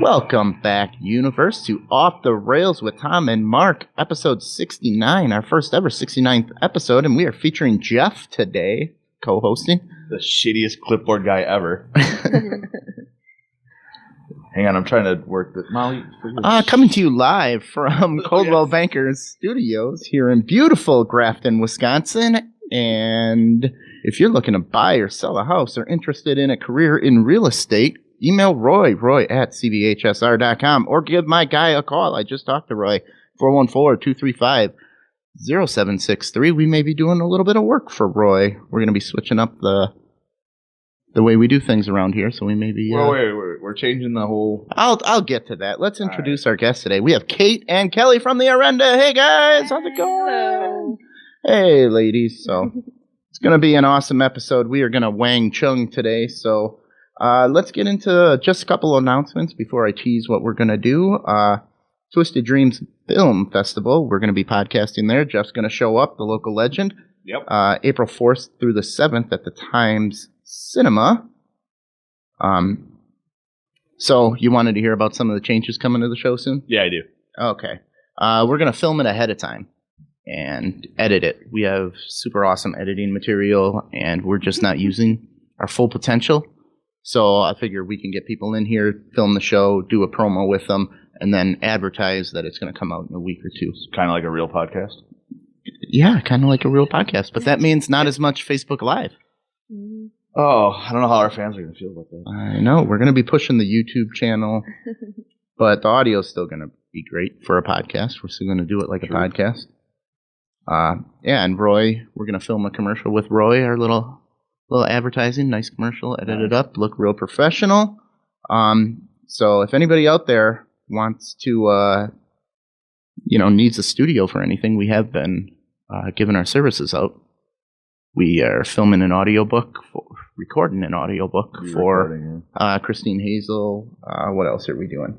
Welcome back, universe, to Off the Rails with Tom and Mark, episode 69, our first ever 69th episode, and we are featuring Jeff today, co-hosting. The shittiest clipboard guy ever. Hang on, I'm trying to work this. Molly, coming to you live from Coldwell Bankers Studios here in beautiful Grafton, Wisconsin. And if you're looking to buy or sell a house or interested in a career in real estate, email Roy at cbhsr.com, or give my guy a call. I just talked to Roy, 414-235-0763. We may be doing a little bit of work for Roy. We're going to be switching up the way we do things around here, so we may be... wait, we're changing the whole... I'll get to that. Let's introduce our guests today. We have Kate and Kelly from the Orenda. Hey, guys! How's it going? Hello. Hey, ladies. So, it's going to be an awesome episode. We are going to Wang Chung today, so... let's get into just a couple of announcements before I tease what we're going to do. Twisted Dreams Film Festival. We're going to be podcasting there. Jeff's going to show up, the local legend. Yep. April 4th through the 7th at the Times Cinema. So you wanted to hear about some of the changes coming to the show soon? Yeah, I do. Okay. We're going to film it ahead of time and edit it. We have super awesome editing material, and we're just not using our full potential. So I figure we can get people in here, film the show, do a promo with them, and then advertise that it's going to come out in a week or two. Kind of like a real podcast? Yeah, kind of like a real podcast. But that means not as much Facebook Live. Oh, I don't know how our fans are going to feel about that. I know. We're going to be pushing the YouTube channel, but the audio is still going to be great for a podcast. We're still going to do it like a podcast. Yeah, and Roy, we're going to film a commercial with Roy, our little advertising, nice commercial, edited up, look real professional. So if anybody out there wants to, needs a studio for anything, we have been giving our services out. We are filming an audiobook, recording an audiobook for Christine Hazel. What else are we doing?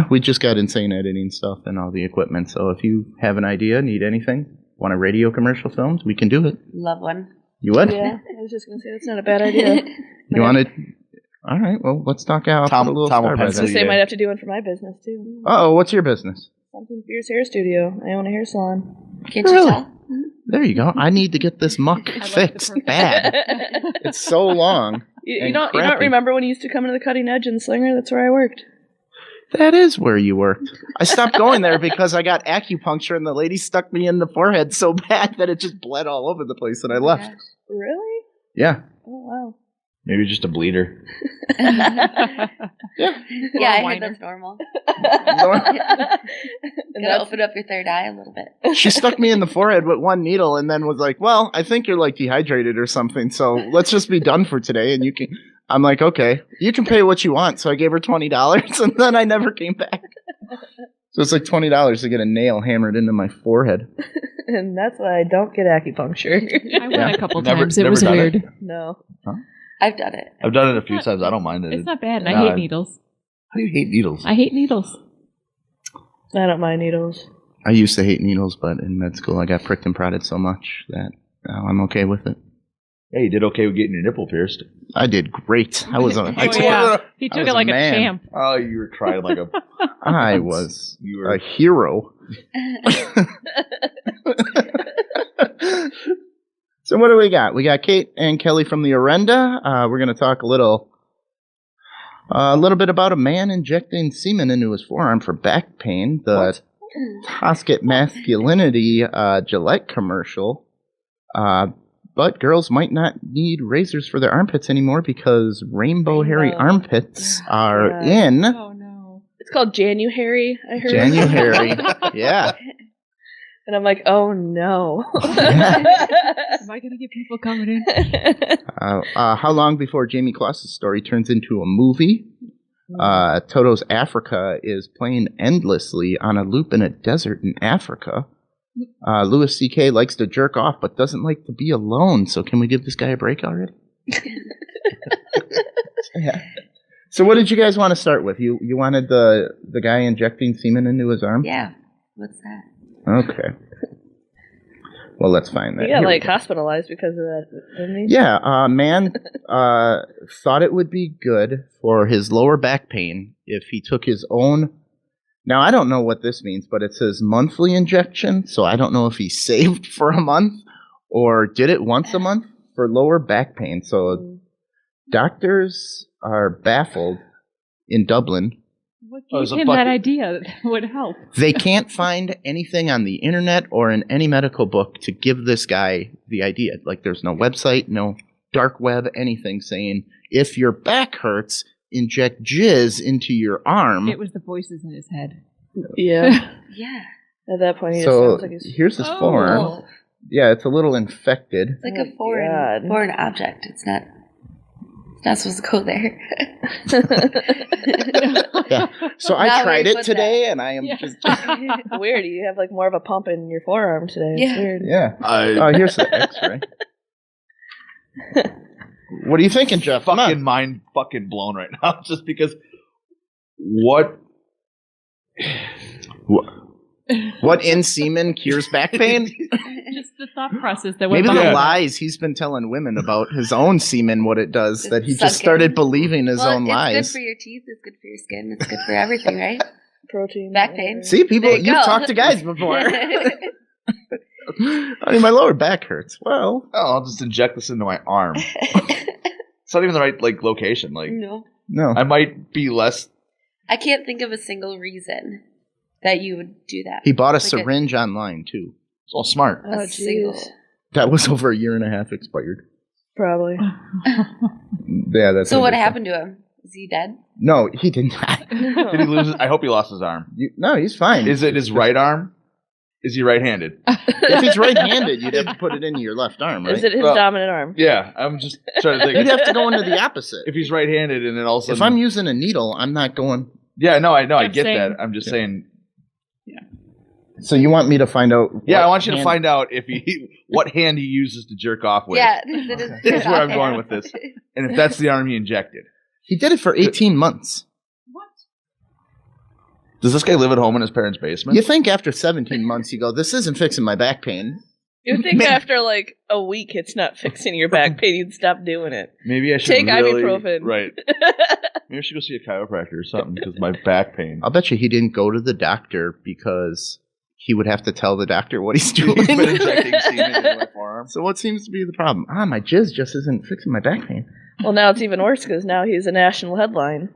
We just got insane editing stuff and all the equipment. So if you have an idea, need anything, want a radio commercial filmed, we can do it. Love one. You would? Yeah, I was just going to say that's not a bad idea. You wanted? All right, well, let's talk out. Tom will I was going to say I might have to do one for my business, too. Oh, what's your business? Something Fierce Hair Studio. I own a hair salon. Can't you tell? There you go. I need to get this muck fixed bad. It's so long. You don't remember when you used to come into the Cutting Edge and Slinger? That's where I worked. That is where you worked. I stopped going there because I got acupuncture and the lady stuck me in the forehead so bad that it just bled all over the place and I left. Gosh. Really? Yeah. Oh, wow. Maybe just a bleeder. Yeah, I heard that's normal. Gotta open up your third eye a little bit. She stuck me in the forehead with one needle and then was like, well, I think you're like dehydrated or something, so let's just be done for today and you can... I'm like, okay, you can pay what you want. So I gave her $20 and then I never came back. So it's like $20 to get a nail hammered into my forehead. And that's why I don't get acupuncture. I went a couple times. It was weird. No. Huh? I've done it. I've done it a few times. I don't mind it. It's not bad. And I hate needles. How do you hate needles? I hate needles. I don't mind needles. I used to hate needles, but in med school I got pricked and prodded so much that now I'm okay with it. Yeah, you did okay with getting your nipple pierced. I did great. I was He took it like a champ. Oh, you were trying like a... I was a hero. So what do we got? We got Kate and Kelly from the Orenda. We're going to talk a little bit about a man injecting semen into his forearm for back pain. The Tosket Masculinity Gillette commercial. But girls might not need razors for their armpits anymore because rainbow hairy armpits are in. Oh, no. It's called January, I heard. January. Yeah. And I'm like, oh, no. Am I going to get people coming in? How long before Jamie Kloss's story turns into a movie? Toto's Africa is playing endlessly on a loop in a desert in Africa. Louis C.K. likes to jerk off but doesn't like to be alone, so can we give this guy a break already? Yeah. So what did you guys want to start with? You wanted the guy injecting semen into his arm? Yeah. What's that? Okay. Well, let's find that. He got Here we like go. hospitalized because of that, didn't he? Yeah, man thought it would be good for his lower back pain if he took his own. Now, I don't know what this means, but it says monthly injection, so I don't know if he saved for a month or did it once a month for lower back pain. So doctors are baffled in Dublin. What gave him that idea that would help? They can't find anything on the internet or in any medical book to give this guy the idea. Like, there's no website, no dark web, anything saying, if your back hurts, inject jizz into your arm. It was the voices in his head. Yeah. Yeah. At that point, he just So sounds like he's... here's his forearm. Yeah, it's a little infected. It's like a foreign object. It's not supposed to go there. Yeah. So I Not tried where you it put today, and I am just... Weird. You have like more of a pump in your forearm today. It's Yeah. weird. Yeah. Oh, here's the x-ray. What are you thinking, Jeff? Come on. Fucking mind fucking blown right now. Just because what in semen cures back pain? Just the thought process that went Maybe the behind lies he's been telling women about his own semen, what it does, that he just Suck started in. believing his own lies. It's good for your teeth. It's good for your skin. It's good for everything, right? Protein. Back pain. See, people, There you you've go. talked to guys before. I mean, my lower back hurts. Well, I'll just inject this into my arm. It's not even the right location. No. no. I might be less. I can't think of a single reason that you would do that. He bought a Like syringe online, too. It's all smart. Oh, A single. jeez. That was over a year and a half expired. Probably. Yeah, that's So a what good happened to him? Is he dead? No, he did not. Did he lose? I hope he lost his arm. No, he's fine. Is it his right arm? Is he right-handed? If he's right-handed, you'd have to put it into your left arm, right? Is it his Well, dominant arm? Yeah, I'm just trying to think. You'd have to go into the opposite. If he's right-handed and then all of a sudden, If I'm using a needle, I'm not going. yeah, no, I I'm get saying- that. I'm just saying. So you want me to find out? Yeah, what I want you to hand- find out if he what hand he uses to jerk off with. Yeah. That's where I'm going with this. And if that's the arm he injected. He did it for 18 months. Does this guy live at home in his parents' basement? You think after 17 months, you go, this isn't fixing my back pain. You think Man. after like a week it's not fixing your back pain, you'd stop doing it. Maybe I should Take really, ibuprofen. Right. Maybe I should go see a chiropractor or something because of my back pain. I'll bet you he didn't go to the doctor because he would have to tell the doctor what he's doing. He's been injecting semen into my forearm. So what seems to be the problem? My jizz just isn't fixing my back pain. Well, now it's even worse because now he's a national headline.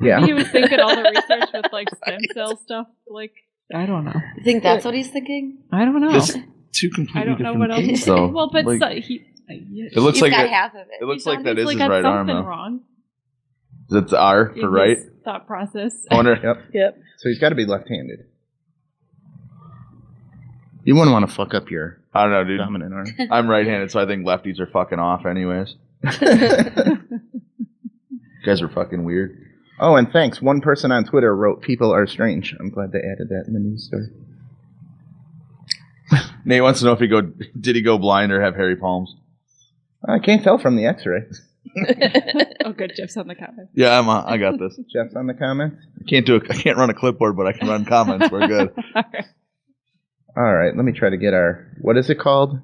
Yeah. He was thinking all the research with like stem cell stuff. Like, I don't know. You think that's what he's thinking? I don't know. This two completely I don't know different what else. things, though. Well, but Like, it looks He's like got it, half of it. it looks like that obviously is his got right arm, something though. wrong That's R in for right. his thought process. I wonder. Yep. Yep. So he's got to be left-handed. You wouldn't want to fuck up your I don't know, dude. dominant arm. I'm right-handed, so I think lefties are fucking off, anyways. You guys are fucking weird. Oh, and thanks. One person on Twitter wrote, "People are strange." I'm glad they added that in the news story. Nate wants to know if did he go blind or have hairy palms? I can't tell from the X-ray. Oh, good. Jeff's on the comment. Yeah, I got this. Jeff's on the comments. I can't run a clipboard, but I can run comments. We're good. All right, let me try to get our. What is it called?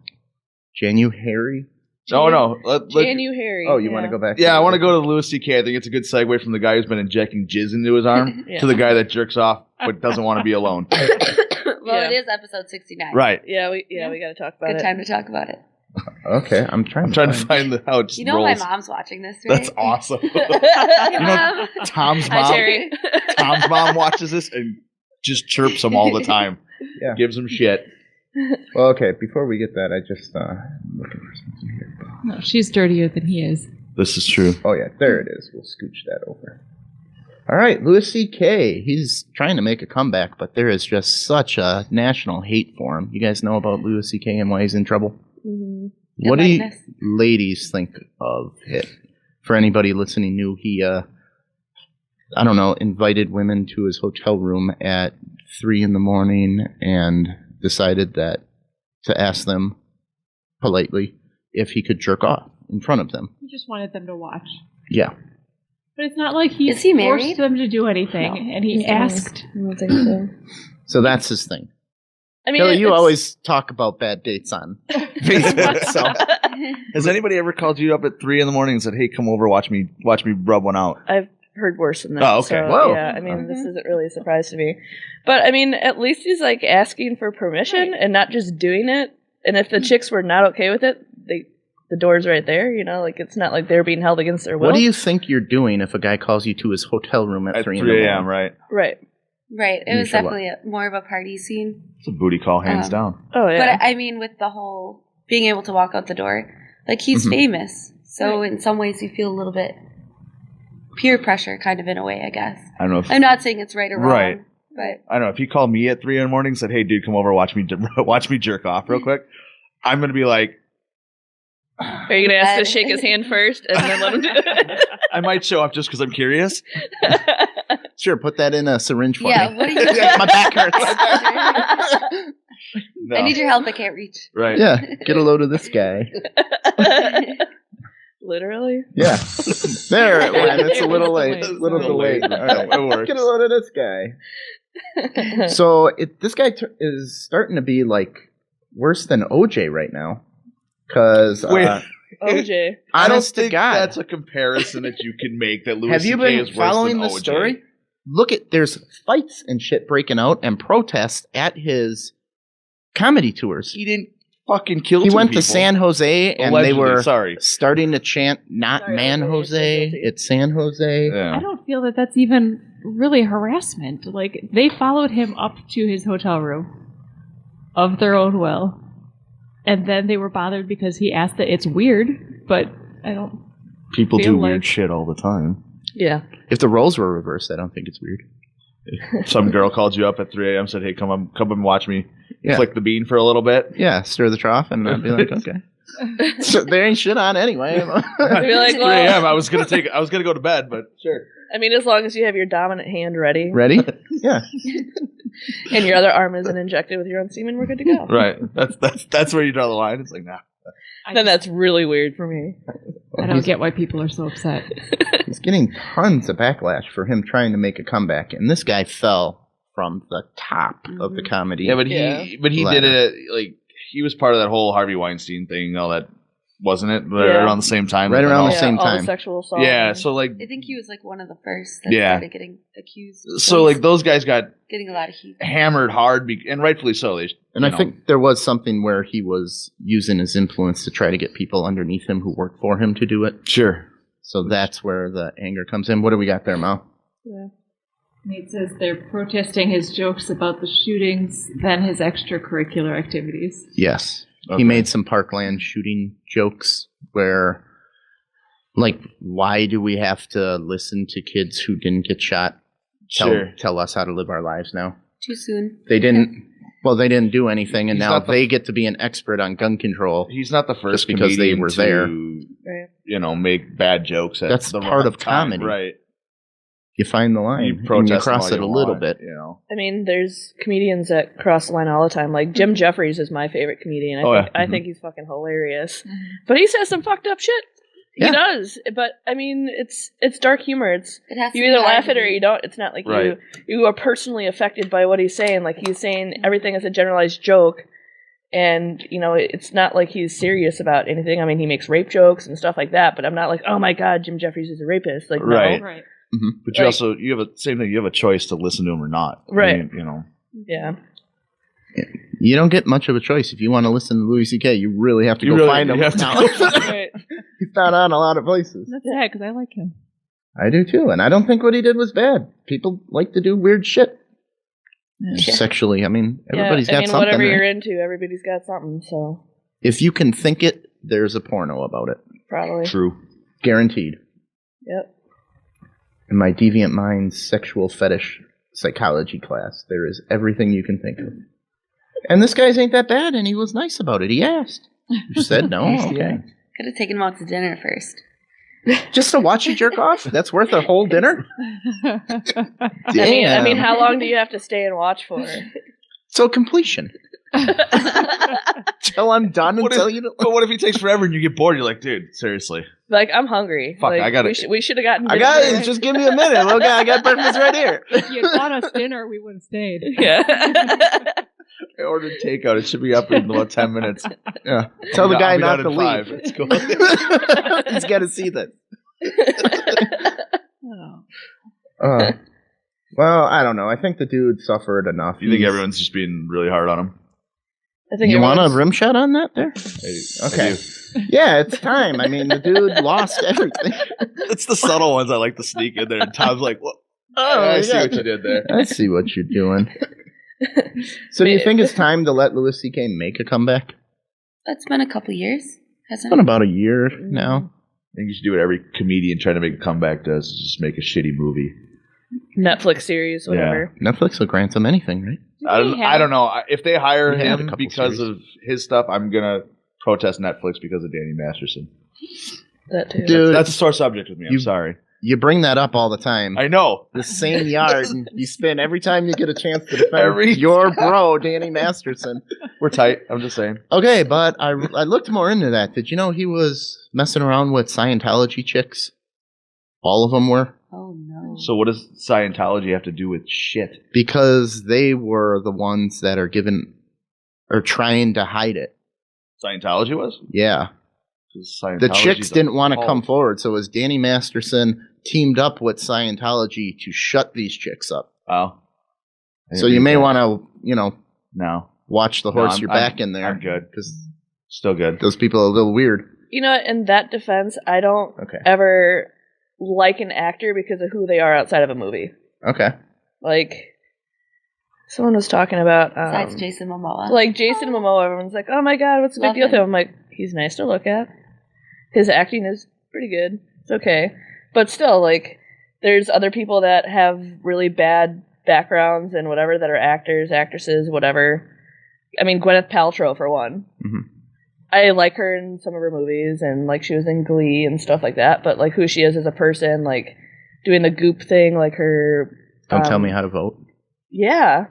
January. Oh no. January. Oh, you want to go back? Yeah, I want to go to Louis C.K. I think it's a good segue from the guy who's been injecting jizz into his arm Yeah. to the guy that jerks off but doesn't want to be alone. Well, Yeah. it is episode 69. Right. Yeah, we got to talk about Good it. time to talk about it. Okay, I'm trying to find how it just You know rolls. my mom's watching this, right? That's awesome. Hi, know, Mom. Tom's Hi, mom. Terry. Tom's mom watches this and just chirps him all the time. Yeah. Gives him shit. Well, okay. Before we get that, I just I'm looking for something here. No, she's dirtier than he is. This is true. Oh yeah, there it is. We'll scooch that over. All right, Louis C.K. He's trying to make a comeback, but there is just such a national hate for him. You guys know about Louis C.K. and why he's in trouble? Mm-hmm. What do you Likeness. ladies think of it? For anybody listening new, he, I don't know, invited women to his hotel room at 3 a.m. and decided that to ask them politely if he could jerk off in front of them. He just wanted them to watch. Yeah. But it's not like he Is he forced married? them to do anything, and he asked. I don't think so. So that's his thing. I mean, Kelly, you it's- always talk about bad dates on Facebook. So Has anybody ever called you up at 3 a.m. and said, "Hey, come over, watch me rub one out"? I've heard worse than that. Oh, okay. So, Whoa. yeah, I mean, this isn't really a surprise to me. But, I mean, at least he's, like, asking for permission and not just doing it. And if the chicks were not okay with it, the door's right there, you know? Like, it's not like they're being held against their will. what do you think you're doing if a guy calls you to his hotel room at 3 a.m., right? Right. Right. It You was should definitely more of a party scene. It's a booty call, hands down. Oh, yeah. But I mean, with the whole being able to walk out the door, like he's Mhm. famous. So in some ways you feel a little bit peer pressure kind of in a way, I guess. I don't know if I'm not saying it's right or wrong. Right. But I don't know if he called me at 3 a.m. and said, "Hey, dude, come over, watch me jerk off real quick." I'm gonna be like, Are you going to ask to shake his hand first and then let him do it? I might show up just because I'm curious. Sure, put that in a syringe for yeah, me. what are you My back hurts. No. I need your help. I can't reach. Right. Yeah, get a load of this guy. Literally? Yeah. There it went. It's a little late. It's Little delayed. All right. It works. Get a load of this guy. So this guy is starting to be like worse than OJ right now. Because Wait. OJ. I don't honest to think God, that's a comparison that you can make. That Louis have you CK been is worse following than the OJ. story? Look at there's fights and shit breaking out and protests at his comedy tours. He didn't fucking kill. He two went people. to San Jose and Allegedly, they were sorry. starting to chant "Not Sorry, Man OJ, Jose, you're guilty. it's San Jose." Yeah. I don't feel that that's even really harassment. Like, they followed him up to his hotel room of their own will. And then they were bothered because he asked that it's weird, but I don't... People feel do like- weird shit all the time. Yeah. If the roles were reversed, I don't think it's weird. Some girl called you up at 3 a.m. said, "Hey, come and watch me Yeah. flick the bean for a little bit." Yeah, stir the trough and I'd be like, okay. So there ain't shit on anyway. Be like, It's 3 well, a.m. I was gonna go to bed, but sure. I mean, as long as you have your dominant hand ready Ready? Yeah. and your other arm isn't injected with your own semen, we're good to go. Right. That's where you draw the line. It's like, nah. Then that's really weird for me. I don't get why people are so upset. He's getting tons of backlash for him trying to make a comeback, and this guy fell from the top of the comedy. Yeah, but Yeah. he did ladder. it like he was part of that whole Harvey Weinstein thing, all that, wasn't it? Right Yeah. around the same time. Right and around all- the same all time. the sexual assault. Yeah, so like I think he was like one of the first that Yeah. started getting accused. so like those guys got getting a lot of heat. hammered hard and rightfully so. They And you I know. think there was something where he was using his influence to try to get people underneath him who worked for him to do it. sure. So that's where the anger comes in. What do we got there, Mal? Yeah. It says they're protesting his jokes about the shootings, then his extracurricular activities. Yes. Okay. He made some Parkland shooting jokes where, like, why do we have to listen to kids who didn't get shot tell us how to live our lives now? Too soon. They didn't. Well, they didn't do anything, and He's now not the- they get to be an expert on gun control. He's not the first Just because they comedian were to, there. Right. Make bad jokes. At That's the part wrong of time, comedy. right? You find the line, You and you protest cross them it a all you little want, bit. you know. I mean, there's comedians that cross the line all the time. Like Jim Jeffries is my favorite comedian. I think he's fucking hilarious. But he says some fucked up shit. Yeah. He does. But I mean, it's dark humor. It has to You be either hard laugh to at it or do. you don't. It's not like Right. you are personally affected by what he's saying. Like he's saying everything is a generalized joke. And, it's not like he's serious about anything. I mean, he makes rape jokes and stuff like that, but I'm not like, oh my God, Jim Jeffries is a rapist. Like, Right. no. Right. But you also you have a same thing. You have a choice to listen to him or not. Right. I mean, Yeah. You don't get much of a choice if you want to listen to Louis C.K. You really have to You go really- find him. you have to now. Right. He's not on a lot of places. That's sad because I like him. I do too, and I don't think what he did was bad. People like to do weird shit. Sexually, I mean, everybody's got something. Whatever right? you're into, everybody's got something, so If you can think it, there's a porno about it. probably. true. Guaranteed. Yep. In my Deviant Minds sexual fetish psychology class, there is everything you can think of. And this guy's ain't that bad, and he was nice about it. He asked. You said no? Okay. Could have taken him out to dinner first. Just to watch you jerk off? That's worth a whole dinner? I mean, how long do you have to stay and watch for? So completion. Till I'm done and What tell if- you to... But what if he takes forever and you get bored? You're like, dude, seriously. Like, I'm hungry. Fuck, like, I gotta- We should have gotten. I got dinner. it. Just give me a minute. Look, I got breakfast right here. If you had bought us dinner, we would have stayed. Yeah. I ordered takeout. It should be up in about 10 minutes. Yeah. Tell the guy I'll be not done to in leave. 5. Let's go. He's got to see this. Oh. Well, I don't know. I think the dude suffered enough. You think everyone's just being really hard on him? I think You want a everyone's- rim shot on that there? Okay. Okay. Yeah, it's time. I mean, the dude lost everything. It's the subtle ones I like to sneak in there. And Tom's like, "What? Oh, I see yeah. what you did there." I see what you're doing. So, do you think it's time to let Louis C.K. make a comeback? That's been a couple years, It's hasn't been it? about a year now. I think you should do what every comedian trying to make a comeback does: is just make a shitty movie. Netflix series, whatever. Netflix will grant him anything, right? I don't know. If they hire He had a him couple because series. of his stuff, I'm gonna protest Netflix because of Danny Masterson. That too. Dude, That's a sore subject with me. I'm You- sorry. you bring that up all the time. I know. The same yard, and you spin every time you get a chance to defend Every your bro, Danny Masterson. We're tight. I'm just saying. Okay, but I looked more into that. Did you know he was messing around with Scientology chicks? All of them were? Oh no. So what does Scientology have to do with shit? Because they were the ones that are trying to hide it. Scientology was? Yeah. 'Cause The Scientology's chicks a didn't want to cult. come forward, so it was Danny Masterson teamed up with Scientology to shut these chicks up. Oh. So you may want to, No. watch the No, horse I'm- your I'm- back in there. I'm good. Because Still good. those people are a little weird. You know, in that defense, I don't Okay. ever like an actor because of who they are outside of a movie. Okay. Like, someone was talking about, Besides Jason Momoa. like Jason Momoa. Everyone's like, "Oh my god, what's the big Love deal with him. him?" I'm like, he's nice to look at. His acting is pretty good. It's okay, but still, like, there's other people that have really bad backgrounds and whatever that are actors, actresses, whatever. I mean, Gwyneth Paltrow for one. Mhm. I like her in some of her movies, and like she was in Glee and stuff like that. But like who she is as a person, like doing the Goop thing, like her. Don't tell me how to vote. Yeah,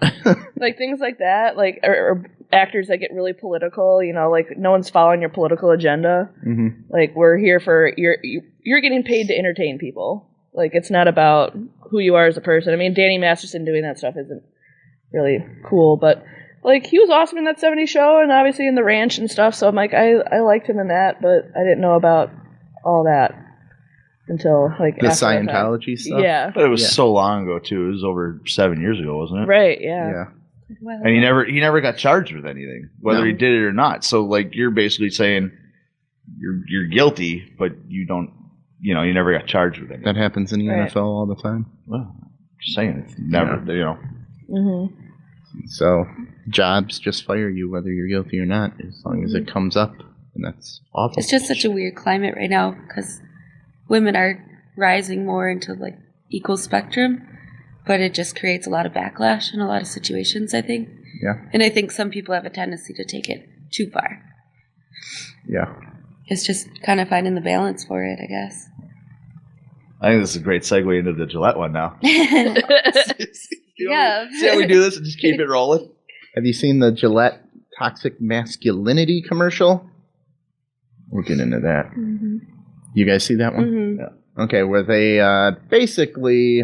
like things like that, like or actors that get really political. Like no one's following your political agenda. Mm-hmm. Like we're here for you're getting paid to entertain people. Like it's not about who you are as a person. I mean, Danny Masterson doing that stuff isn't really cool, but like he was awesome in that '70s show and obviously in The Ranch and stuff. So I'm like, I liked him in that, but I didn't know about all that until like The after that time. Scientology stuff? Yeah. But it was Yeah. so long ago too. It was over 7 years ago, wasn't it? Right. Yeah. Yeah. Well, And he never got charged with anything, whether No. he did it or not. So like you're basically saying you're guilty, but you don't. You never got charged with anything. That happens in the Right. NFL all the time. Well, just saying, it's never. Mm-hmm. So jobs just fire you whether you're guilty or not, as long as it comes up, and that's awful. it's just such a weird climate right now because women are rising more into like equal spectrum, but it just creates a lot of backlash in a lot of situations, I think. Yeah. And I think some people have a tendency to take it too far. Yeah. It's just kind of finding the balance for it, I guess. I think this is a great segue into the Gillette one now. Yeah. See how we do this and just keep it rolling. Have you seen the Gillette toxic masculinity commercial? We'll get into that. Mm-hmm. You guys see that one? Mm-hmm. Okay, where they basically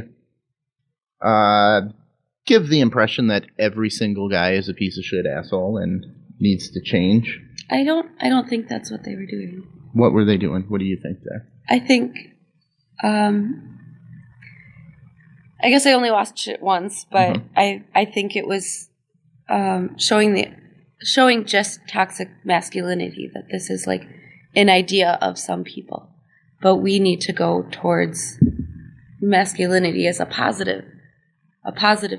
give the impression that every single guy is a piece of shit asshole and needs to change. I don't think that's what they were doing. What were they doing? What do you think there? I think, I guess I only watched it once, but I think it was showing just toxic masculinity, that this is like an idea of some people, but we need to go towards masculinity as a positive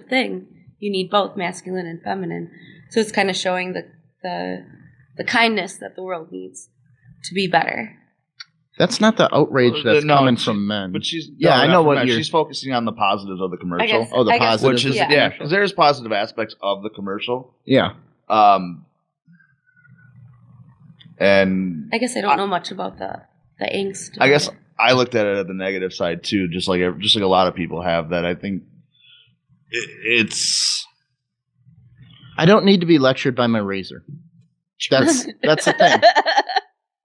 thing. You need both masculine and feminine, so it's kind of showing the kindness that the world needs to be better. That's not the outrage that's No, coming she- from men. But she's I know what you're. she's focusing on the positives of the commercial. I guess, Oh, the I guess- positives Which is yeah. because there's positive aspects of the commercial. Yeah. And I guess I don't know much about the angst. I guess I looked at it at the negative side too, just like a lot of people have. That I think it's. I don't need to be lectured by my razor. That's the thing.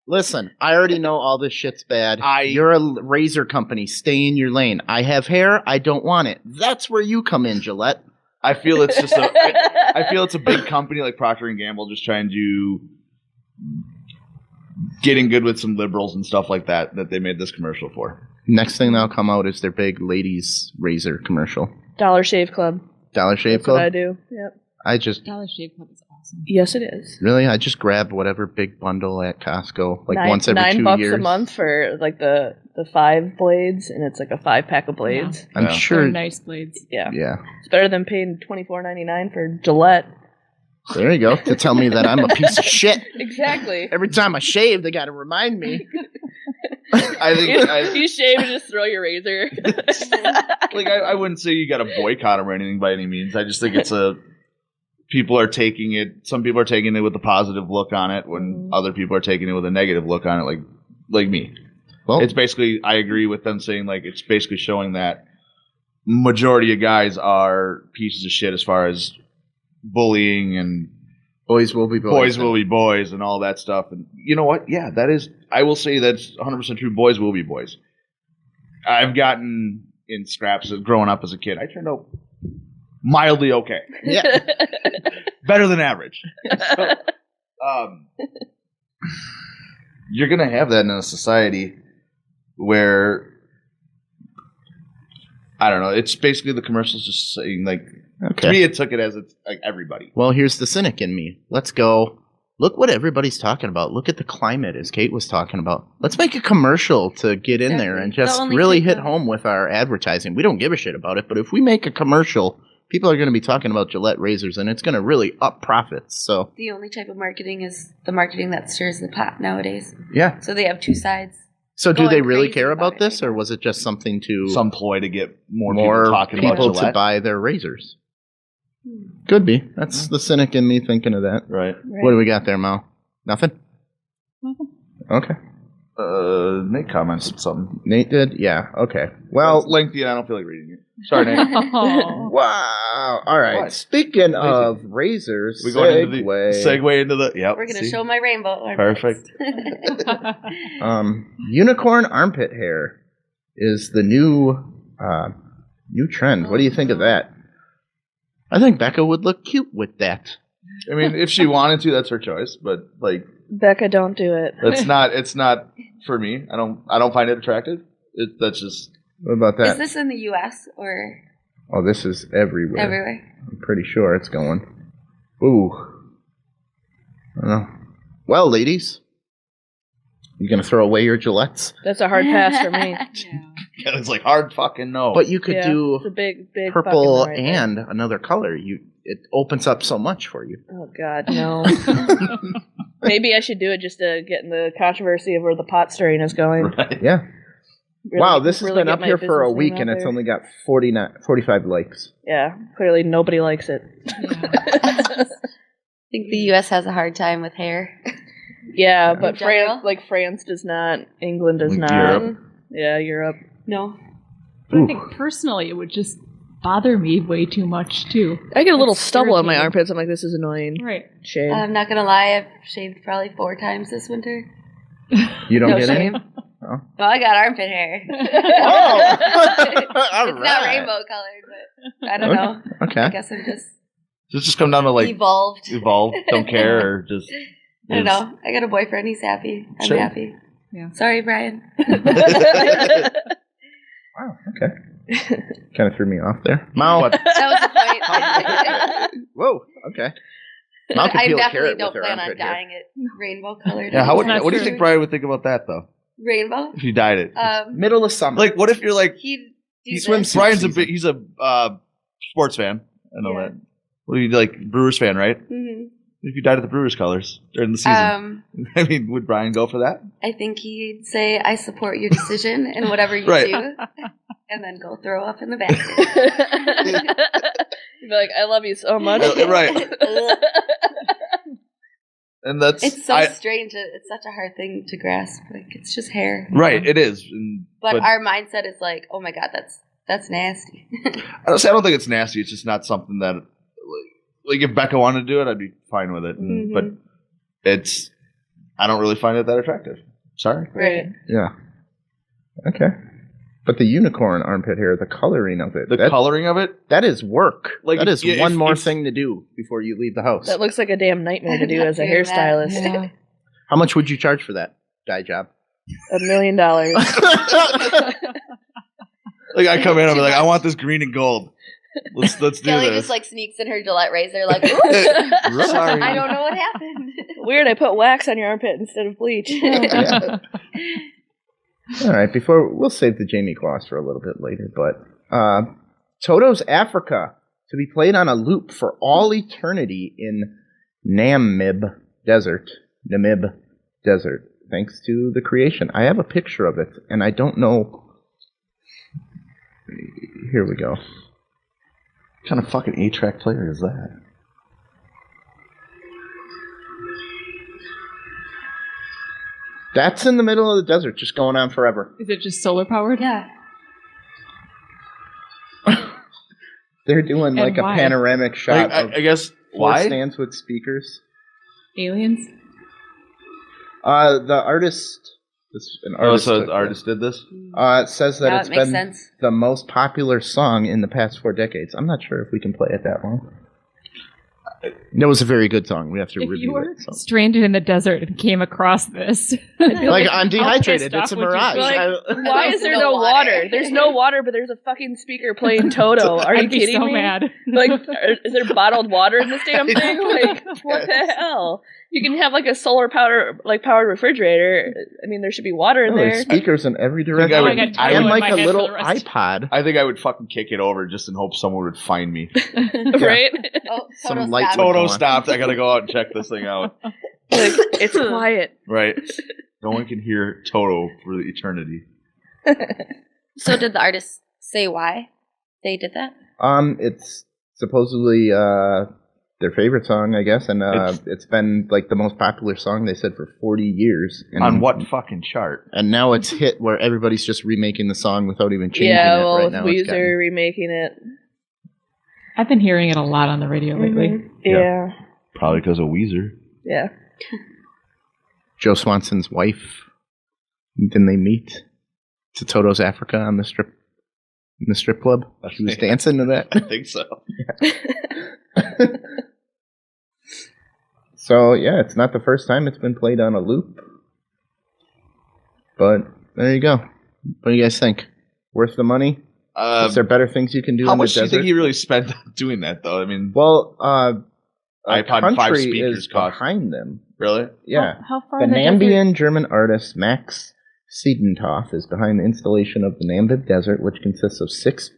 Listen, I already know all this shit's bad. You're a razor company. Stay in your lane. I have hair. I don't want it. That's where you come in, Gillette. I feel it's just I feel it's a big company like Procter and Gamble just trying to getting good with some liberals and stuff like that they made this commercial for. Next thing that'll come out is their big ladies razor commercial. Dollar Shave Club. Dollar Shave That's Club? what I do. Yep. I just Dollar Shave Club is awesome. Yes, it is. really I just grab whatever big bundle at Costco like once every 2 $9 years. a month for like the 5 blades, and it's like a 5-pack of blades. I'm Yeah. sure. Very nice blades. Yeah. Yeah. It's better than paying $24.99 for Gillette. There you go. To tell me that I'm a piece of shit. Exactly. Every time I shave, they got to remind me. I think You shave and just throw your razor. I wouldn't say you got to boycott them or anything by any means. I just think it's people are taking it. Some people are taking it with a positive look on it, when other people are taking it with a negative look on it, like me. Well, It's basically, I agree with them saying like it's basically showing that majority of guys are pieces of shit as far as bullying and boys will be boys will be boys and all that stuff. And you know what? Yeah, that is. I will say that's 100% true. Boys will be boys. I've gotten in scraps of growing up as a kid. I turned out mildly okay. Yeah. Better than average. So, you're going to have that in a society where, I don't know, it's basically the commercials just saying, like, to me it took it as it's like everybody. Well, here's the cynic in me. Let's go. Look what everybody's talking about. Look at the climate, as Kate was talking about. Let's make a commercial to get in there and just really hit home with our advertising. We don't give a shit about it, but if we make a commercial, people are going to be talking about Gillette razors, and it's going to really up profits. So The only type of marketing is the marketing that stirs the pot nowadays. yeah. So they have two sides. So do Going they really crazy care about about it this, right or was it just something to Some ploy to get more more people talking about people to Gillette. buy their razors? Could be. That's the cynic in me thinking of that. Right. What do we got there, Mal? Nothing? Okay. Nate comments something. Nate did? Yeah. Okay. Well, Well, lengthy, and I don't feel like reading it. Sorry, Nate. Oh. wow. All right. What? Speaking of razors, We going into the segue into the. Yep. We're going to see? show my rainbow. armpits. Perfect. Unicorn armpit hair is the new trend. What do you think of that? I think Becca would look cute with that. I mean, if she wanted to, that's her choice. But like, Becca, don't do it. it's not. It's not for me. I don't find it attractive. That's just. What about that? Is this in the U.S. or Oh, this is everywhere. everywhere? I'm pretty sure it's going. Ooh. I don't know. Well, ladies, you gonna throw away your Gillettes? That's a hard pass for me. It's like hard fucking no. But you could Yeah, do it's a big purple fucking right and another color. It opens up so much for you. there. Oh God, no. Maybe I should do it just to get in the controversy of where the pot stirring is going. Right. Yeah. Really- Wow, this has really been get up my here for a business week name and out it's there. only got 45 likes. Yeah, clearly nobody likes it. I think the U.S. has a hard time with hair. Yeah, but In general? France does not. England does Like not. Europe? Yeah, Europe. No. But I think personally it would just bother me way too much too. I get a little It's stubble on my irritating. armpits. I'm like, this is annoying. Right. Shade. I'm not going to lie. I've shaved probably 4 times this winter. You don't No get shame. any? Oh. Well, I got armpit hair. All It's not right. rainbow colored, but I don't know. I Okay. guess I'm just Does it just come down to like evolved. don't care, or just. I don't know. I got a boyfriend. He's happy. I'm Sure. happy. Yeah. Sorry, Brian. Wow, okay. Kind of threw me off there. Mal. What? That was the point. Whoa, okay. Mal could I peel a definitely carrot don't with her plan on armpit hair. dyeing it rainbow colored. Yeah. It's not What do you true. think Brian would think about that though? Rainbow? If you dyed it, Middle of summer. like, what if you're like He'd do He this. swims- Brian's season. he's a sports fan. I know Yeah. that. What do you like, Brewers fan, right? Mhm. If you dyed it the Brewers colors during the season, I mean, would Brian go for that? I think he'd say, I support your decision and whatever you Right. do, and then go throw up in the basket. You'd be like, I love you so much. Right. And that's It's so strange. It's such a hard thing to grasp. Like, it's just hair. right. It is, But our mindset is like, oh my God, that's nasty. honestly, I don't think it's nasty. It's just not something that, like if Becca wanted to do it, I'd be fine with it. Mhm. But I don't really find it that attractive. Sorry. Right. Yeah. Okay. But the unicorn armpit hair, the coloring of it. Coloring of it? That is work. Like, that is yeah, one more thing to do before you leave the house. That looks like a damn nightmare to do as a hairstylist. Yeah. How much would you charge for that dye job? $1 million. Like, I come in, I'll be like, I want this green and gold. Let's do Kelly this. just like sneaks in her Gillette razor, like, ooh, Sorry. I don't know what happened. Weird, I put wax on your armpit instead of bleach. Yeah. All right, we'll save the Jamie gloss for a little bit later, but Toto's Africa to be played on a loop for all eternity in Namib Desert, thanks to the creation. I have a picture of it, and I don't know. Here we go. What kind of fucking 8-track player is that? That's in the middle of the desert, just going on forever. Is it just solar powered? Yeah. They're doing like a why? panoramic shot Like, of I guess, four why? stands with speakers. Aliens? The artist, an artist. So took the artist did this? it says that Now it's it makes been sense. the most popular song in the past 4 decades. I'm not sure if we can play it that long. It was a very good song. We have to If you review were it. So. stranded in the desert and came across this, Like, I'm how dehydrated. pissed off It's a would you mirage. be? Like, why is there No no water. water? There's no water, but there's a fucking speaker playing Toto. Are you I'd be kidding so me? mad. Like, is there bottled water in this damn thing? Like, what the hell? You can have like a solar powered refrigerator. I mean, there should be water in Oh, there's there. speakers in every I direction. would- I got I and Toto in like my a head little for the rest. iPod. I think I would fucking kick it over just in hope someone would find me. Right? Oh, Some Toto lights stopped. would- Toto on. stopped. I gotta go out and check this thing out. Like, it's quiet. Right. No one can hear Toto for eternity. So did the artist say why they did that? It's supposedly their favorite song, I guess, and it's been like the most popular song they said for 40 years. And, On what fucking chart? And now it's hit where everybody's just remaking the song without even changing Yeah, it. well, Right with now, it's Weezer remaking it. I've been hearing it a lot on the radio lately. Mhm. Yeah. Probably because of Weezer. Yeah. Joe Swanson's wife. Didn't they meet to Toto's Africa on the strip club? She was dancing to that. I think so. So yeah, it's not the first time it's been played on a loop. But there you go. What do you guys think? Worth the money? Is there better things you can do How in the much do you desert? think he really spent doing that, though? I mean, Well, iPod 5 country speakers is cost. behind them. Really? Yeah. How far The in the desert? Nambian German artist Max Siedenthoff is behind the installation of the Namib Desert, which consists of 6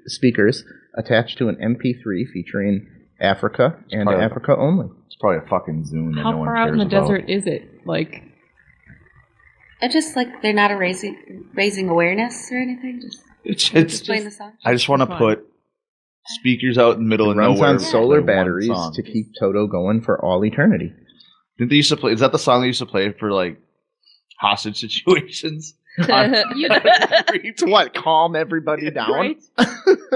speakers attached to an MP3 featuring Africa and probably- Africa only. It's probably a fucking Zoom that How no one far cares out in the about. desert is it? Like, It's just like they're not raising awareness or anything. Just playing the song. I just want to Fun. put speakers out in the middle It of runs nowhere. on solar play one batteries song. to keep Toto going for all eternity. Didn't they used to play? Is that the song they used to play for like hostage situations? To what? Calm everybody down? right?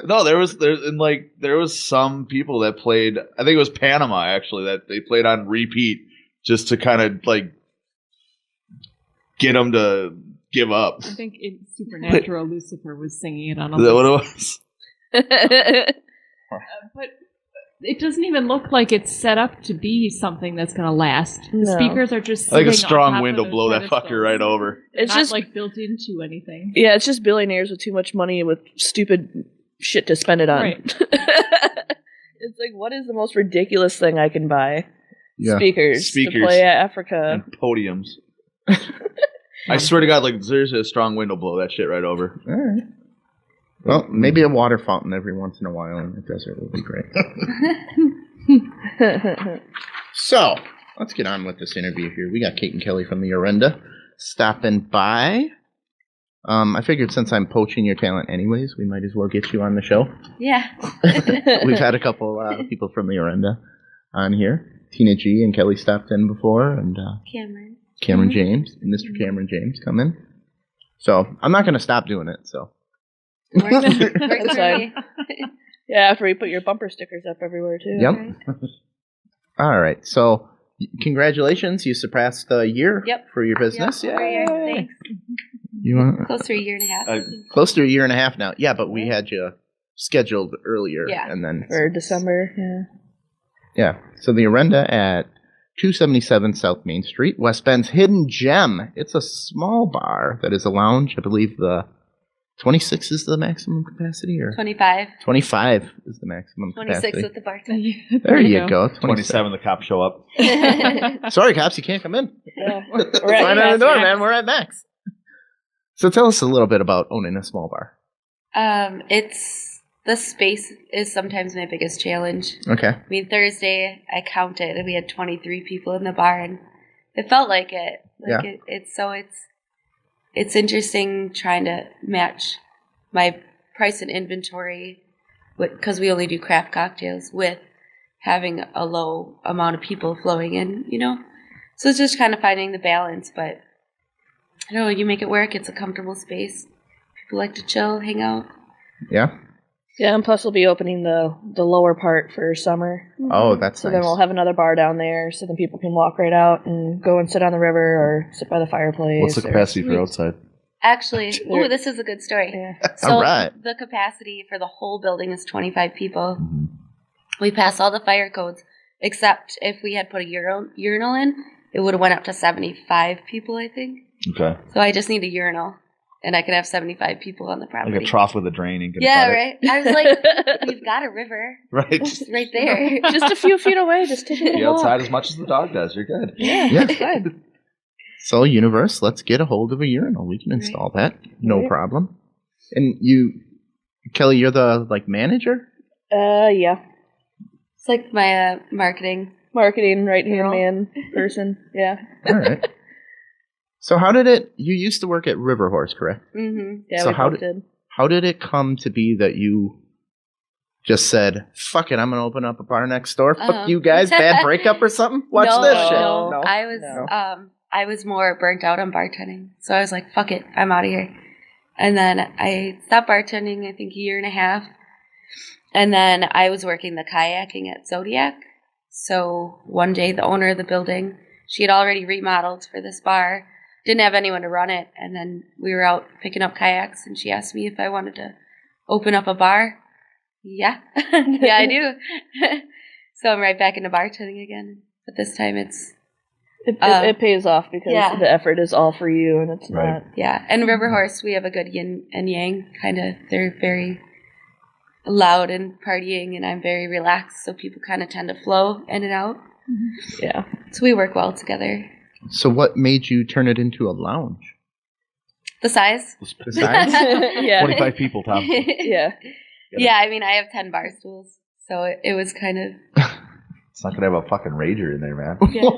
No, there was some people that played. I think it was Panama actually that they played on repeat just to kind of like get them to give up. I think in Supernatural, Lucifer was singing it on a Is that loop. what it was? But it doesn't even look like it's set up to be something that's going to last. The No. speakers are just Like a sitting on strong top wind of will the blow that pedestals. fucker right over. It's Not just like built into anything. yeah, it's just billionaires with too much money with stupid shit to spend it on. Right. It's like, what is the most ridiculous thing I can buy? Yeah. Speakers to Speakers. play at Africa. And podiums. I swear to God, like seriously, a strong wind will blow that shit right over. All right. Well, maybe a water fountain every once in a while in the desert would be great. So, let's get on with this interview here. We got Kate and Kelly from the Orenda stopping by. I figured since I'm poaching your talent anyways, we might as well get you on the show. Yeah. We've had a couple people from the Orenda on here. Tina G and Kelly stopped in before, and Cameron. Cameron James, Mr. Cameron James, come in. So, I'm not going to stop doing it, so. Works That's for fine. me. Yeah, after we put your bumper stickers up everywhere too. Yep. All right. So congratulations. You surpassed a year for your business. Yep, Yeah. thanks. You want Close to a year and a half. close to a year and a half now. Yeah, but we had you scheduled earlier. Yeah. And then For December, Yeah. So the Orenda at 277 South Main Street, West Bend's hidden gem. It's a small bar that is a lounge. I believe the 26 is the maximum capacity, or 25. 25 is the maximum 26 capacity. with the bartender. There you go. 27, the cops show up. Sorry, cops, you can't come in. yeah. Right on the door, man. We're at max. So tell us a little bit about owning a small bar. The space is sometimes my biggest challenge. Okay. I mean, Thursday I counted and we had 23 people in the bar, and it felt like it. It's interesting trying to match my price and inventory, because we only do craft cocktails, with having a low amount of people flowing in. So it's just kind of finding the balance. But I don't know, you make it work. It's a comfortable space. People like to chill, hang out. Yeah. Yeah, and plus we'll be opening the lower part for summer. Oh, that's So nice. then we'll have another bar down there, so then people can walk right out and go and sit on the river or sit by the fireplace. What's the capacity for outside? Actually, this is a good story. Yeah. So All right. the capacity for the whole building is 25 people. We pass all the fire codes, except if we had put a urinal in, it would have went up to 75 people, I think. Okay. So I just need a urinal, and I could have 75 people on the property. Like a trough with a drain. And Right. I was like, we've got a river. Right. It's right there. Just a few feet away, just take a Be walk. outside as much as the dog does. You're good. Yeah. Good. So, Universe, let's get a hold of a urinal. We can install that. No Right. problem. And you, Kelly, you're the, manager? Yeah. It's like my marketing. Marketing right-hand man person. Yeah. All right. So how did you used to work at River Horse, correct? Mm-hmm. Yeah, So we both did. How did it come to be that you just said, fuck it, I'm going to open up a bar next door? Fuck you guys, bad breakup or something? Watch this shit. No. I was more burnt out on bartending. So I was like, fuck it, I'm out of here. And then I stopped bartending, I think, a year and a half. And then I was working the kayaking at Zodiac. So one day the owner of the building, she had already remodeled for this bar, didn't have anyone to run it. And then we were out picking up kayaks, and she asked me if I wanted to open up a bar. Yeah. Yeah, I do. So I'm right back into bartending again. But this time It pays off because the effort is all for you, and it's not. Yeah. And River Horse, we have a good yin and yang kind of. They're very loud and partying, and I'm very relaxed, so people kind of tend to flow in and out. Yeah. So we work well together. So what made you turn it into a lounge? The size? The size? Yeah. 25 people, Tom. Yeah. Yeah, I mean, I have 10 bar stools, so it was kind of. It's not gonna have a fucking rager in there, man. Yeah.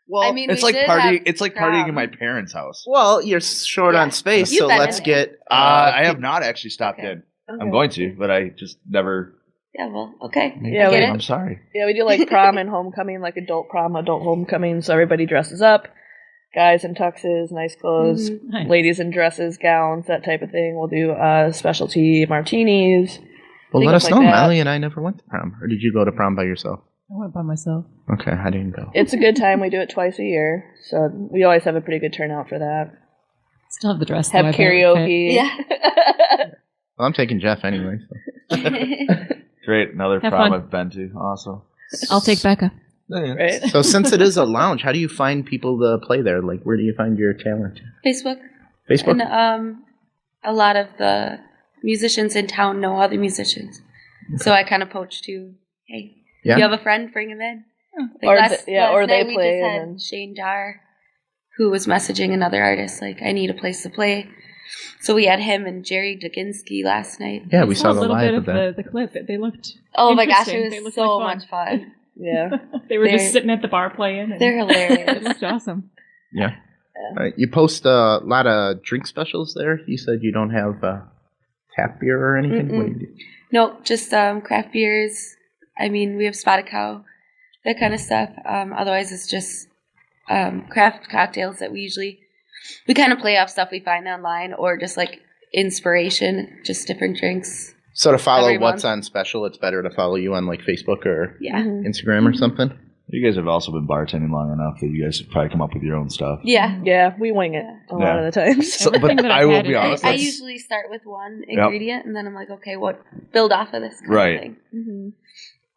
Well, I mean, It's we like did partying. have It's like partying in my parents' house. well, you're short on space, You've so been let's in get. I have not actually stopped Okay. in. I'm going to, but I just never. Yeah, well, okay. Yeah, I get we- it. I'm sorry. Yeah, we do like prom and homecoming, like adult prom, adult homecoming, so everybody dresses up. Guys in tuxes, nice clothes, Nice. ladies in dresses, gowns, that type of thing. We'll do specialty martinis. Well, let things us like know. that. Molly and I never went to prom. Or did you go to prom by yourself? I went by myself. Okay, I didn't go. It's a good time. We do it twice a year, so we always have a pretty good turnout for that. Still have the dress. Have though, I bet it would fit. karaoke. Yeah. Well, I'm taking Jeff anyway. So. Great, another Have prom fun. I've been to. Awesome. I'll take Becca. Right? So since it is a lounge, how do you find people to play there? Like, where do you find your talent? Facebook. Facebook? And a lot of the musicians in town know other musicians. So I kind of poach too. Hey, Yeah? you have a friend, bring him in. Or last they night play we just had and then- Shane Dar, who was messaging another artist, like, I need a place to play. So we had him and Jerry Duginski last night. Yeah, we I saw a the little live bit of of that. the clip. They looked. Oh my gosh, interesting. it They was looked so like much fun. Yeah. They were They're- just sitting at the bar playing. And They're it hilarious. looked awesome. Yeah. You post a lot of drink specials there. You said you don't have tap beer or anything? Mm-mm. What do you do? Nope, just craft beers. I mean, we have Spotted Cow, that kind of stuff. Otherwise, it's just craft cocktails that we kind of play off stuff we find online, or just like inspiration, just different drinks. So to follow Every what's month. on special, it's better to follow you on like Facebook or Yeah. Mhm. Instagram or something? You guys have also been bartending long enough that you guys have probably come up with your own stuff. Yeah. Yeah, we wing it a lot of the times. So, but Everything that I I've will had be is- honest. I that's- usually start with one ingredient, and then I'm like, okay, what build off of this kind Right. of thing. Mm-hmm.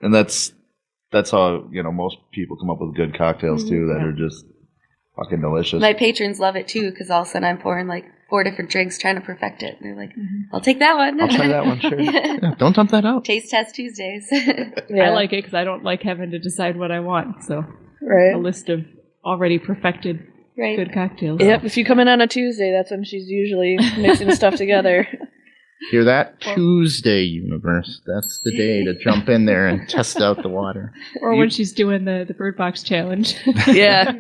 And that's how most people come up with good cocktails too that are just fucking delicious. My patrons love it too, because all of a sudden I'm pouring like 4 different drinks trying to perfect it. And they're like, I'll take that one. I'll try that one, sure. Yeah, don't dump that out. Taste test Tuesdays. Yeah. I like it because I don't like having to decide what I want. So Right. a list of already perfected Right. good cocktails. Yep, if you come in on a Tuesday, that's when she's usually mixing stuff together. Hear that? Tuesday, universe. That's the day to jump in there and test out the water. Or when she's doing the Bird Box challenge. Yeah.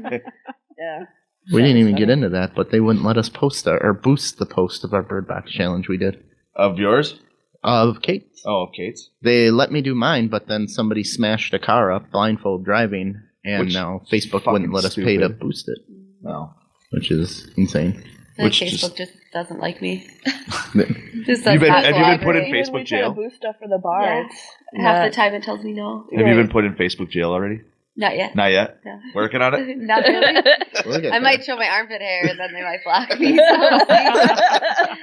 Yeah. We didn't even get into that, but they wouldn't let us post or boost the post of our Bird Box challenge we did. Of yours? Of Kate's. Oh, of Kate's. They let me do mine, but then somebody smashed a car up, blindfold driving, and Which now Facebook fucking wouldn't let us pay to stupid. boost it, No. which is insane. Like Which Facebook just doesn't like me. Have Just Have you does been- not have you been put in cooperate. Facebook we try to jail? boost stuff for the bar. Yeah. It's Half not- the time it tells me no. Have you been put in Facebook jail already? Not yet. Not yet. No. Working on it. Not really. We'll get I there. might show my armpit hair, and then they might block me. So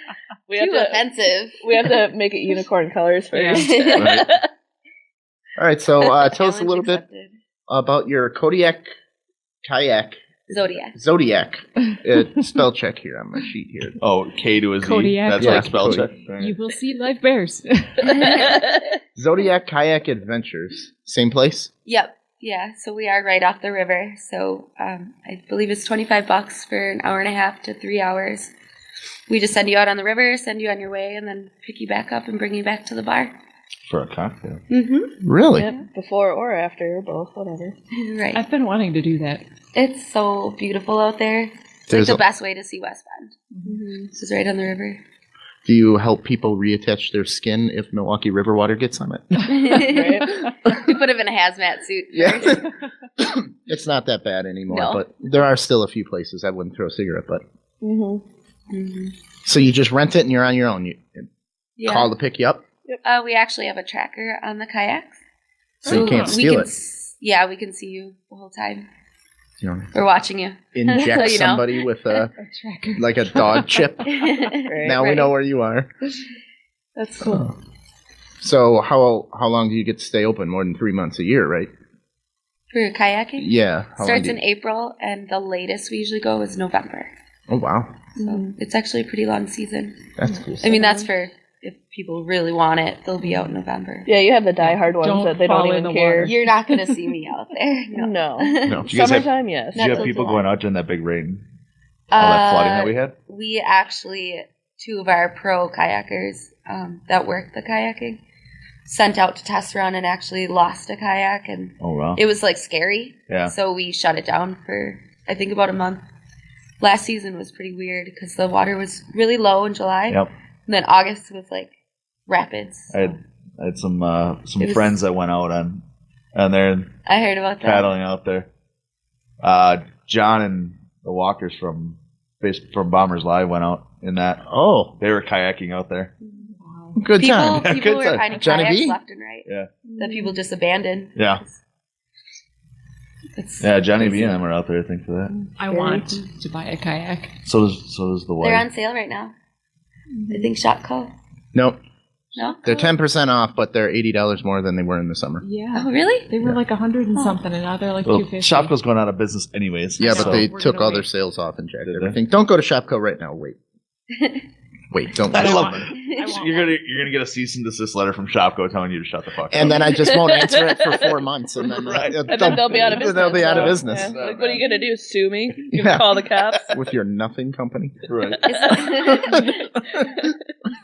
we have too to offensive. we have to make it unicorn colors first. Right. All right, so tell us a Challenge little bit accepted. about your Kodiak kayak Zodiac. spell check here on my sheet here. Oh, K to a Z. Kodiak. That's Yeah, like spell check. Kodiak. You will see live bears. Zodiac Kayak Adventures. Same place? Yep. Yeah. So we are right off the river. So I believe it's $25 for an hour and a half to 3 hours. We just send you out on the river, send you on your way, and then pick you back up and bring you back to the bar. For a cocktail. Mm-hmm. Really? Yep, before or after, or both, whatever. Right. I've been wanting to do that. It's so beautiful out there. It's There's like a- the best way to see West Bend. This is right on the river. Do you help people reattach their skin if Milwaukee River water gets on it? We put him in a hazmat suit first. Yeah. It's not that bad anymore, No. but there are still a few places I wouldn't throw a cigarette butt. Mm-hmm. So you just rent it and you're on your own. You Yeah. call to pick you up, We actually have a tracker on the kayaks. so you can't we steal can it. Yeah, we can see you the whole time. You know, We're watching you. inject So you know. somebody with a Tracker. like a dog chip. Right. Now we Right. know where you are. That's cool. So how long do you get to stay open? More than 3 months a year, right? For kayaking? Yeah. How long Starts do in you- April, and the latest we usually go is November. Oh wow, So it's actually a pretty long season. that's cool. I mean, that's for if people really want it, they'll be out in November. Yeah, you have the diehard ones Don't that they fall don't in even the care. water. You're not going to see me out there. No. No. Did you guys have, Summertime, yes. did you Not have people till going July. out during that big rain? All that flooding that we had? We actually, 2 of our pro kayakers that work the kayaking sent out to test run and actually lost a kayak, and Oh, wow. it was like scary. Yeah. So we shut it down for I think about a month. Last season was pretty weird because the water was really low in July, Yep. and then August was like rapids. I had some It was- friends that went out on there and I heard about that. paddling out there. John and the Walkers from Bombers Live went out in that. Oh, They were kayaking out there. good People, time. Yeah, people good were time. finding Johnny kayaks B? left and right Yeah. that people just abandoned. Yeah. It's Yeah, Johnny B crazy. and them are out there, I think, for that. I want to buy a kayak. So does the They're wife. on sale right now. I think Shopco. Nope, No? they're 10% off, but they're $80 more than they were in the summer. Yeah. Oh, really? They were like 100 and something, and now they're like Well, 250. Shopko's going out of business anyways. Yeah, but so- they we're took gonna all their wait. sales off and jacked Did they? everything. Don't go to Shopco right now. Wait. Wait, don't. I I love want- it. I want You're gonna get a cease and desist letter from Shopko telling you to shut the fuck up. And then I just won't answer it for 4 months, and then Right. And then they'll be out of business. They'll be out of so, business yeah. Like, what are you going to do? Sue me? You Yeah. call the cops? with your nothing company. Right. Is it,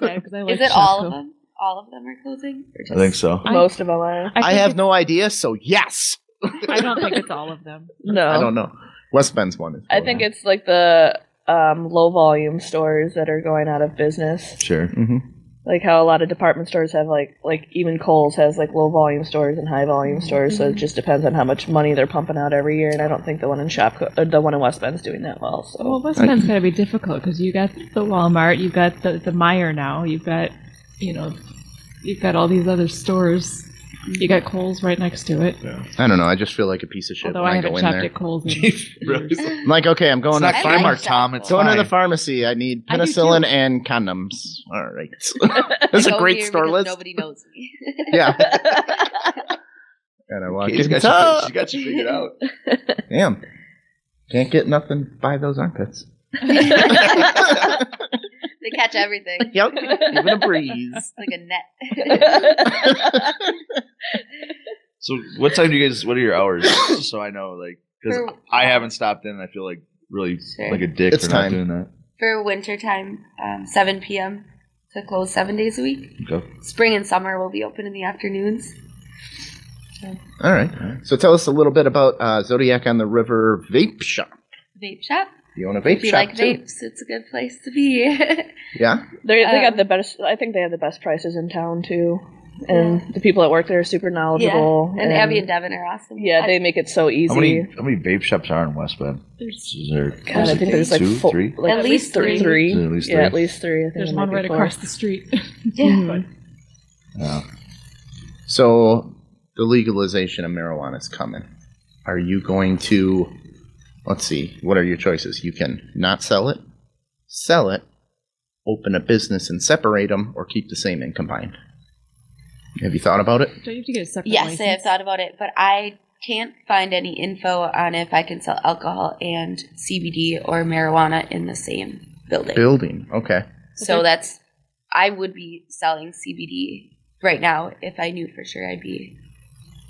Yeah, 'cause I like is it all Shopko. of them? All of them are closing? Or I just- think so. Most of them are. I think have it's- no idea, so yes. I don't think it's all of them. No. I don't know. West Bend's one is. I think it's like the low volume stores that are going out of business. Sure. Hmm. Like how a lot of department stores have like even Kohl's has like low volume stores and high volume stores, so it just depends on how much money they're pumping out every year. And I don't think the one in the one in West Bend's doing that well. So Well, West Bend's got to be difficult because you got the Walmart, you've got the Meijer now, you've got, you've got all these other stores. You got Kohl's right next to it. Yeah. I don't know. I just feel like a piece of shit Although when I I go haven't in shopped there. at Kohl's. Really? I'm like, okay, I'm going to It's not I like Kmart, Tom. It's going to fine. the pharmacy. I need I do penicillin too. and condoms. All right. That's a Go great here store because list. Nobody knows me. Yeah. And I walk She's in. got you figured out. Damn. Can't get nothing by those armpits. They catch everything. Yep. Even a breeze. Like a net. So what time do you guys, what are your hours? Just so I know, like, because For- I haven't stopped in and I feel like really Sure. like a dick It's for time. not doing that. For winter time, 7 p.m. to close 7 days a week. Okay. Spring and summer will be open in the afternoons. All right. So tell us a little bit about Zodiac on the River Vape Shop. Vape shop. You own a vape If you shop like too? vapes, it's a good place to be. Yeah. They got Um, the best. I think they have the best prices in town too, and the people that work there are super knowledgeable. And Abby and Devin are awesome. yeah, they make it so easy. How many vape shops are in West Bend? Is there God, I think there's like two, four, three? like At least three. Is there at least Yeah, three? at least three. I think There's there one might right be four. across the street. Yeah. Yeah. So the legalization of marijuana is coming. Are you going to, let's see, what are your choices? You can not sell it, open a business and separate them, or keep the same and combined. Have you thought about it? Don't you have to get a separate Yes, license? I have thought about it, but I can't find any info on if I can sell alcohol and CBD or marijuana in the same building. Building. Okay. So that's, I would be selling CBD right now if I knew for sure I'd be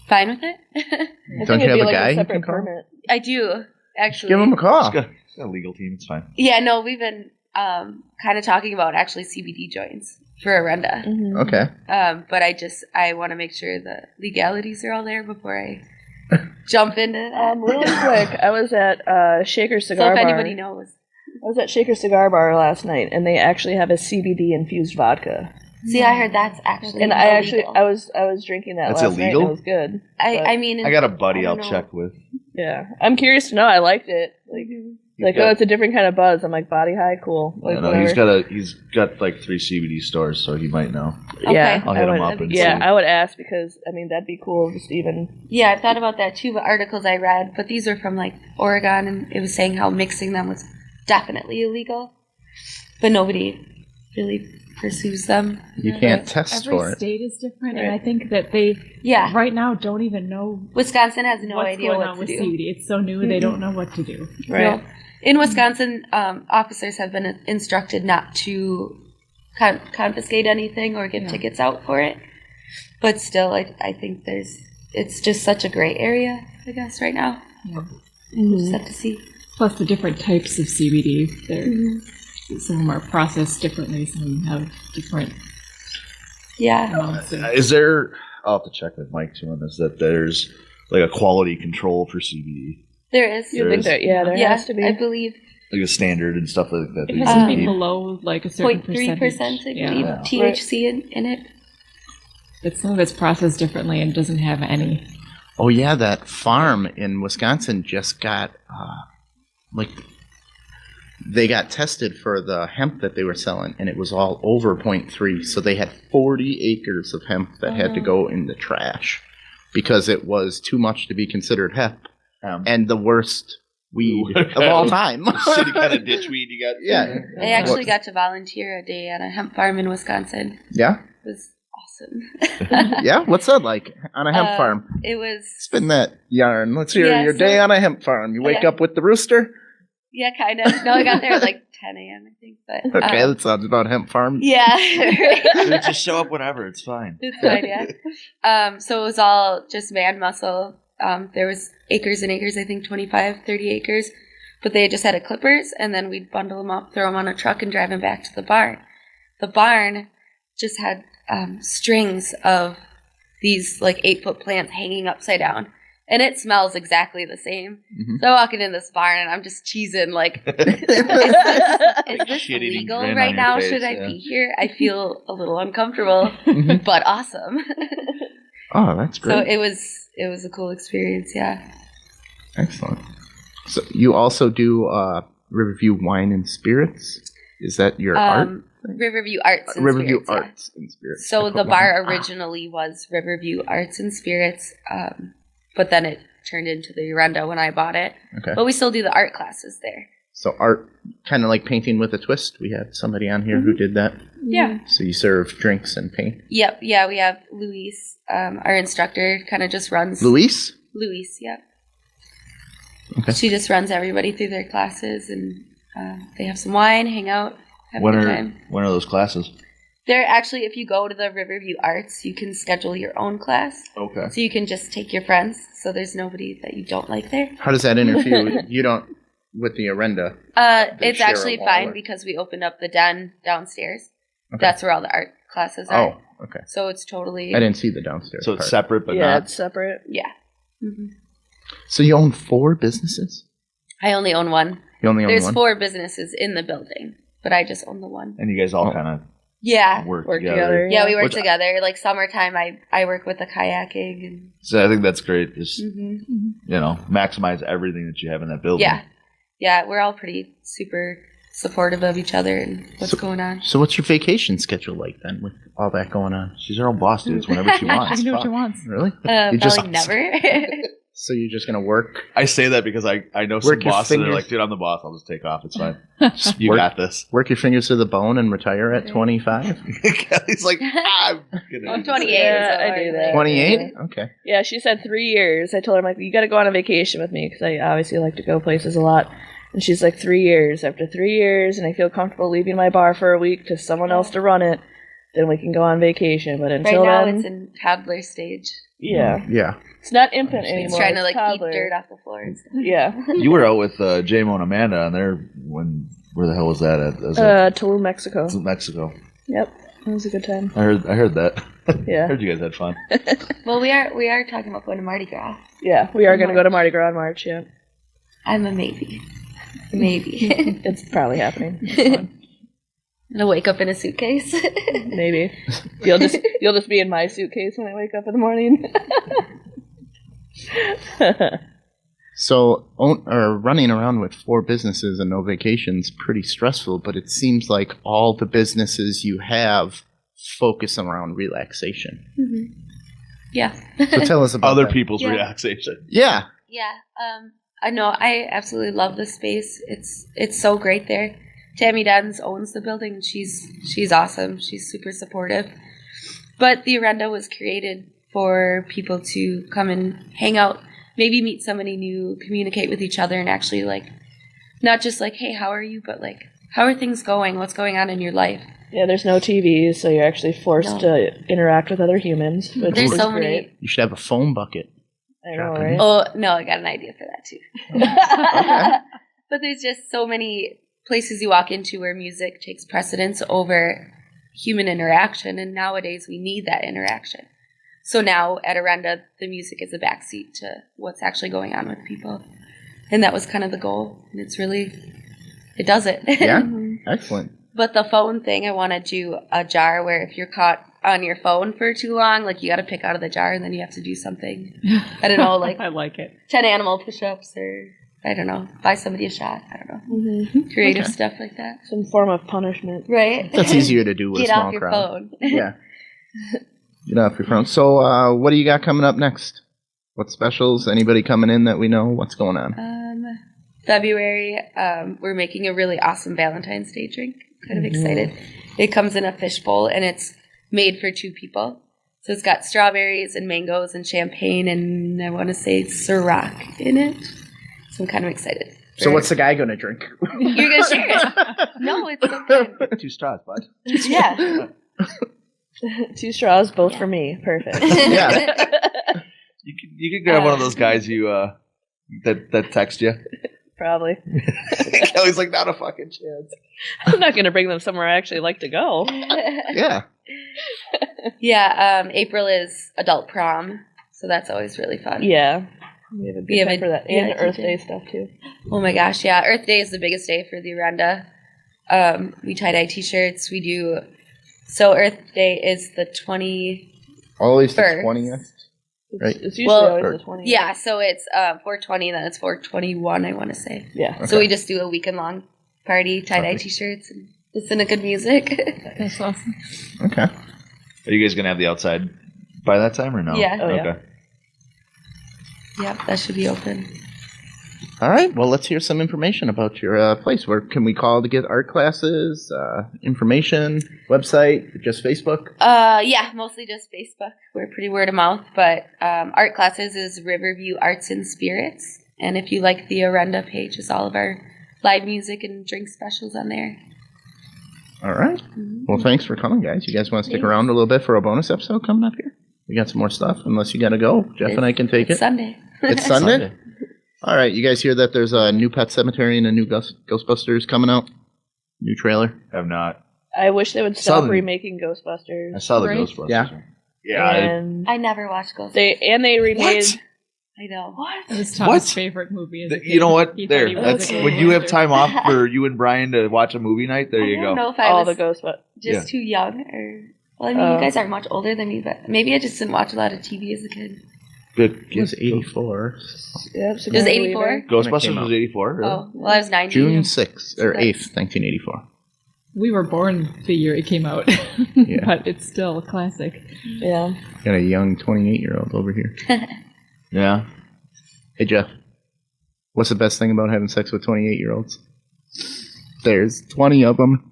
fine with it. I Don't think you it'd have be a like guy a you separate can call? permit. I do, actually. Give him a call. It's got a legal team. It's fine. Yeah, no, we've been kind of talking about actually CBD joints for Orenda. Mm-hmm. Okay. But I want to make sure the legalities are all there before I jump into that. Really quick, I was at Shaker so Cigar if Bar. anybody knows. I was at Shaker Cigar Bar last night, and they actually have a CBD infused vodka. See, I heard that's actually And I actually, illegal. I was drinking that That's last night. illegal? And it was good. but- I mean, I got a buddy I I'll don't know. check with. yeah, I'm curious to know. I liked it. Like, got- oh, it's a different kind of buzz. I'm like, body high, cool. Like, Yeah, no, he's got like 3 CBD stores, so he might know. yeah, Okay. I'll hit I him would- up and yeah, see. I would ask because I mean that'd be cool. Just even Yeah, I thought about that too. The articles I read, but these are from like Oregon, and it was saying how mixing them was definitely illegal, but nobody really pursues them. You can't test Every for it. state is different, and Right. I think that they Yeah, right now don't even know Wisconsin has no what's idea going what on to with do. CBD. It's so new; they don't know what to do. right. No. In Wisconsin, officers have been instructed not to confiscate anything or give tickets out for it. But still, I think it's just such a gray area, I guess, right now. Yeah. We'll just have to see. Plus the different types of CBD. Some of them are processed differently. Some of them have different Yeah. amounts of. Is there? I'll have to check with Mike too on this. That there's like a quality control for CBD, There is. You There think is. that? Yeah, there Yeah, has to be. I believe like a standard and stuff like that. It they has to be keep. below like a certain 0.3%, I Yeah. believe, Yeah. THC in it. But some of it's processed differently and doesn't have any. Oh yeah, that farm in Wisconsin just got they got tested for the hemp that they were selling, and it was all over 0.3. So they had 40 acres of hemp that had to go in the trash because it was too much to be considered hemp and the worst weed of all time. Shitty kind of ditch weed you got. Yeah, I actually got to volunteer a day at a hemp farm in Wisconsin. yeah, It was awesome. yeah. What's that like on a hemp farm? It was. Spin that yarn. Let's hear Yeah, your so- day on a hemp farm. You wake Yeah. up with the rooster. Yeah, kind of. No, I got there at like 10 a.m., I think. But Okay, that sounds about hemp farm. yeah, right. Dude, just show up whenever. It's fine. It's fine, yeah. So it was all just man muscle. There was acres and acres, I think 25, 30 acres. But they just had a clippers, and then we'd bundle them up, throw them on a truck, and drive them back to the barn. The barn just had strings of these like 8-foot plants hanging upside down. And it smells exactly the same. Mhm. So I walk into this barn, and I'm just cheesing like, is this Shit-eating legal grin on right your now? face, Should I yeah. be here? I feel a little uncomfortable, Mhm. but awesome. Oh, that's great. So it was a cool experience, yeah. Excellent. So you also do Riverview Wine and Spirits? Is that your art? Riverview Arts and Riverview Spirits, yeah. Arts and Spirits. So the bar originally was Riverview Arts and Spirits, but then it turned into the Orenda when I bought it. Okay. But we still do the art classes there. So art, kind of like painting with a twist. We had somebody on here who did that. Yeah. So you serve drinks and paint. Yep. Yeah, we have Luis, our instructor, kind of just runs. Luis? Luis, yep. Okay. She just runs everybody through their classes, and they have some wine, hang out, have a good time. When are those classes? They're actually, if you go to the Riverview Arts, you can schedule your own class. Okay. So you can just take your friends, so there's nobody that you don't like there. How does that interfere? You don't, with the Orenda? It's share actually a wall, fine or- because we opened up the den downstairs. Okay. That's where all the art classes are. Oh, okay. So it's totally, I didn't see the downstairs So it's part. separate, but Yeah, not. it's separate. yeah. Mm-hmm. So you own 4 businesses? I only own one. You only own There's one? 4 businesses in the building, but I just own the one. And you guys all Oh. kind of Yeah. work Work together. together. Yeah, we work Which- together. Like summertime, I work with the kayaking. And, So I think that's great. Just, mm-hmm. maximize everything that you have in that building. Yeah. Yeah, we're all pretty super supportive of each other and what's going on. So what's your vacation schedule like then with all that going on? She's her own boss, dude. It's whenever she She wants. can do what Fuck. she wants. Really? Probably just- never. So you're just going to work? I say that because I know some Work your bosses that are fingers. like, dude, I'm the boss. I'll just take off. It's fine. You Work- got this. Work your fingers to the bone and retire at 25? Kelly's like, I'm gonna I'm do this. 28. Yeah, so I do that. 28? Okay. Yeah, she said 3 years. I told her, I'm like, you got to go on a vacation with me because I obviously like to go places a lot. And she's like, 3 years. After 3 years, and I feel comfortable leaving my bar for a week to someone else to run it, then we can go on vacation. But right until now, then, it's in toddler stage. yeah, Yeah. it's not infant anymore. It's trying to it's like toddler. eat dirt off the floor and stuff. Yeah, You were out with J-Mo and Amanda on there where the hell was that at? Was it Tulum, Mexico. Mexico. Yep, it was a good time. I heard that. Yeah. I heard you guys had fun. Well, we are talking about going to Mardi Gras. Yeah, we are going to go to Mardi Gras in March. Yeah, I'm a maybe. Maybe. it's probably happening. It's fun. I'll wake up in a suitcase. Maybe you'll just be in my suitcase when I wake up in the morning. So running around with 4 businesses and no vacations pretty stressful, but it seems like all the businesses you have focus around relaxation. Mm-hmm. Yeah. So tell us about Other that. people's Yeah. relaxation. Yeah. Yeah. I know. I absolutely love the space. It's so great there. Tammy Dens owns the building. She's awesome. She's super supportive. But the Orenda was created for people to come and hang out, maybe meet somebody new, communicate with each other, and actually like not just like, hey, how are you, but like, how are things going? What's going on in your life? Yeah, there's no TVs, so you're actually forced to interact with other humans. Which There's is so great. many. You should have a foam bucket. I know, Dropping. right? Oh no, I got an idea for that too. But there's just so many places you walk into where music takes precedence over human interaction, and nowadays we need that interaction. So now at Orenda, the music is a backseat to what's actually going on with people, and that was kind of the goal. And it does it. Yeah? Excellent. But the phone thing, I want to do a jar where if you're caught on your phone for too long, like you got to pick out of the jar and then you have to do something. I don't know, like I like it. 10 animal push-ups or, I don't know, buy somebody a shot. I don't know. Creative stuff like that. Some form of punishment. Right? That's easier to do with Get a small off your crowd. phone. Yeah. Get off your phone. So what do you got coming up next? What specials? Anybody coming in that we know? What's going on? February, we're making a really awesome Valentine's Day drink. Kind of excited. It comes in a fishbowl and it's made for 2 people. So it's got strawberries and mangoes and champagne and I want to say Ciroc in it. So I'm kind of excited. So what's the guy going to drink? You're going to share it? No, it's so good. 2 straws, bud. Yeah. 2 straws, both for me. Perfect. Yeah. You could grab one of those guys that text you. Probably. Kelly's like, not a fucking chance. I'm not going to bring them somewhere I actually like to go. Yeah. Yeah, April is adult prom, so that's always really fun. Yeah. We have a good have time a- for that. yeah, And Earth TJ. Day stuff, too. Oh my gosh, yeah. Earth Day is the biggest day for the Orenda. We tie-dye t-shirts. We do... So Earth Day is the 20... Always the First. 20th. Right. It's usually Well, always the 20th. Yeah, so it's 420, then it's 421, I want to say. Yeah. So we just do a weekend-long party, tie-dye Okay. t-shirts, and listen to good music. That's awesome. Okay. Are you guys gonna have the outside by that time or no? Yeah. Oh, yeah. Okay. Yep, that should be open. All right. Well, let's hear some information about your place. Where can we call to get art classes, information, website, just Facebook? Yeah, mostly just Facebook. We're pretty word of mouth, but art classes is Riverview Arts and Spirits. And if you like the Orenda page, it's all of our live music and drink specials on there. All right. Well, thanks for coming, guys. You guys want to stick around a little bit for a bonus episode coming up here? We got some more stuff, unless you got to go. Jeff and I can take it. Sunday. It's Sunday? All right. You guys hear that there's a new Pet Cemetery and a new Ghostbusters coming out? New trailer? Have not. I wish they would stop Southern. remaking Ghostbusters. I saw the Right? Ghostbusters. Yeah. Yeah. And I never watched Ghost. they remade. What? I know. That was What? Tom's favorite movie. As a You know kid. what? He thought There. he was That's a when you have Ghostbuster. time off for you and Brian to watch a movie night. There you I go. don't know if I All was the Ghostbusters. just too young or. Well, I mean, Oh. you guys aren't much older than me, but maybe I just didn't watch a lot of TV as a kid. Good. It was 84. Yep, It was 84? Ghostbusters was 84. Really? Oh, well, I was 90. June 6th, or 8th, 1984. We were born the year it came out, Yeah. but it's still a classic. Yeah. Got a young 28-year-old over here. Yeah. Hey, Jeff. What's the best thing about having sex with 28-year-olds? There's 20 of them.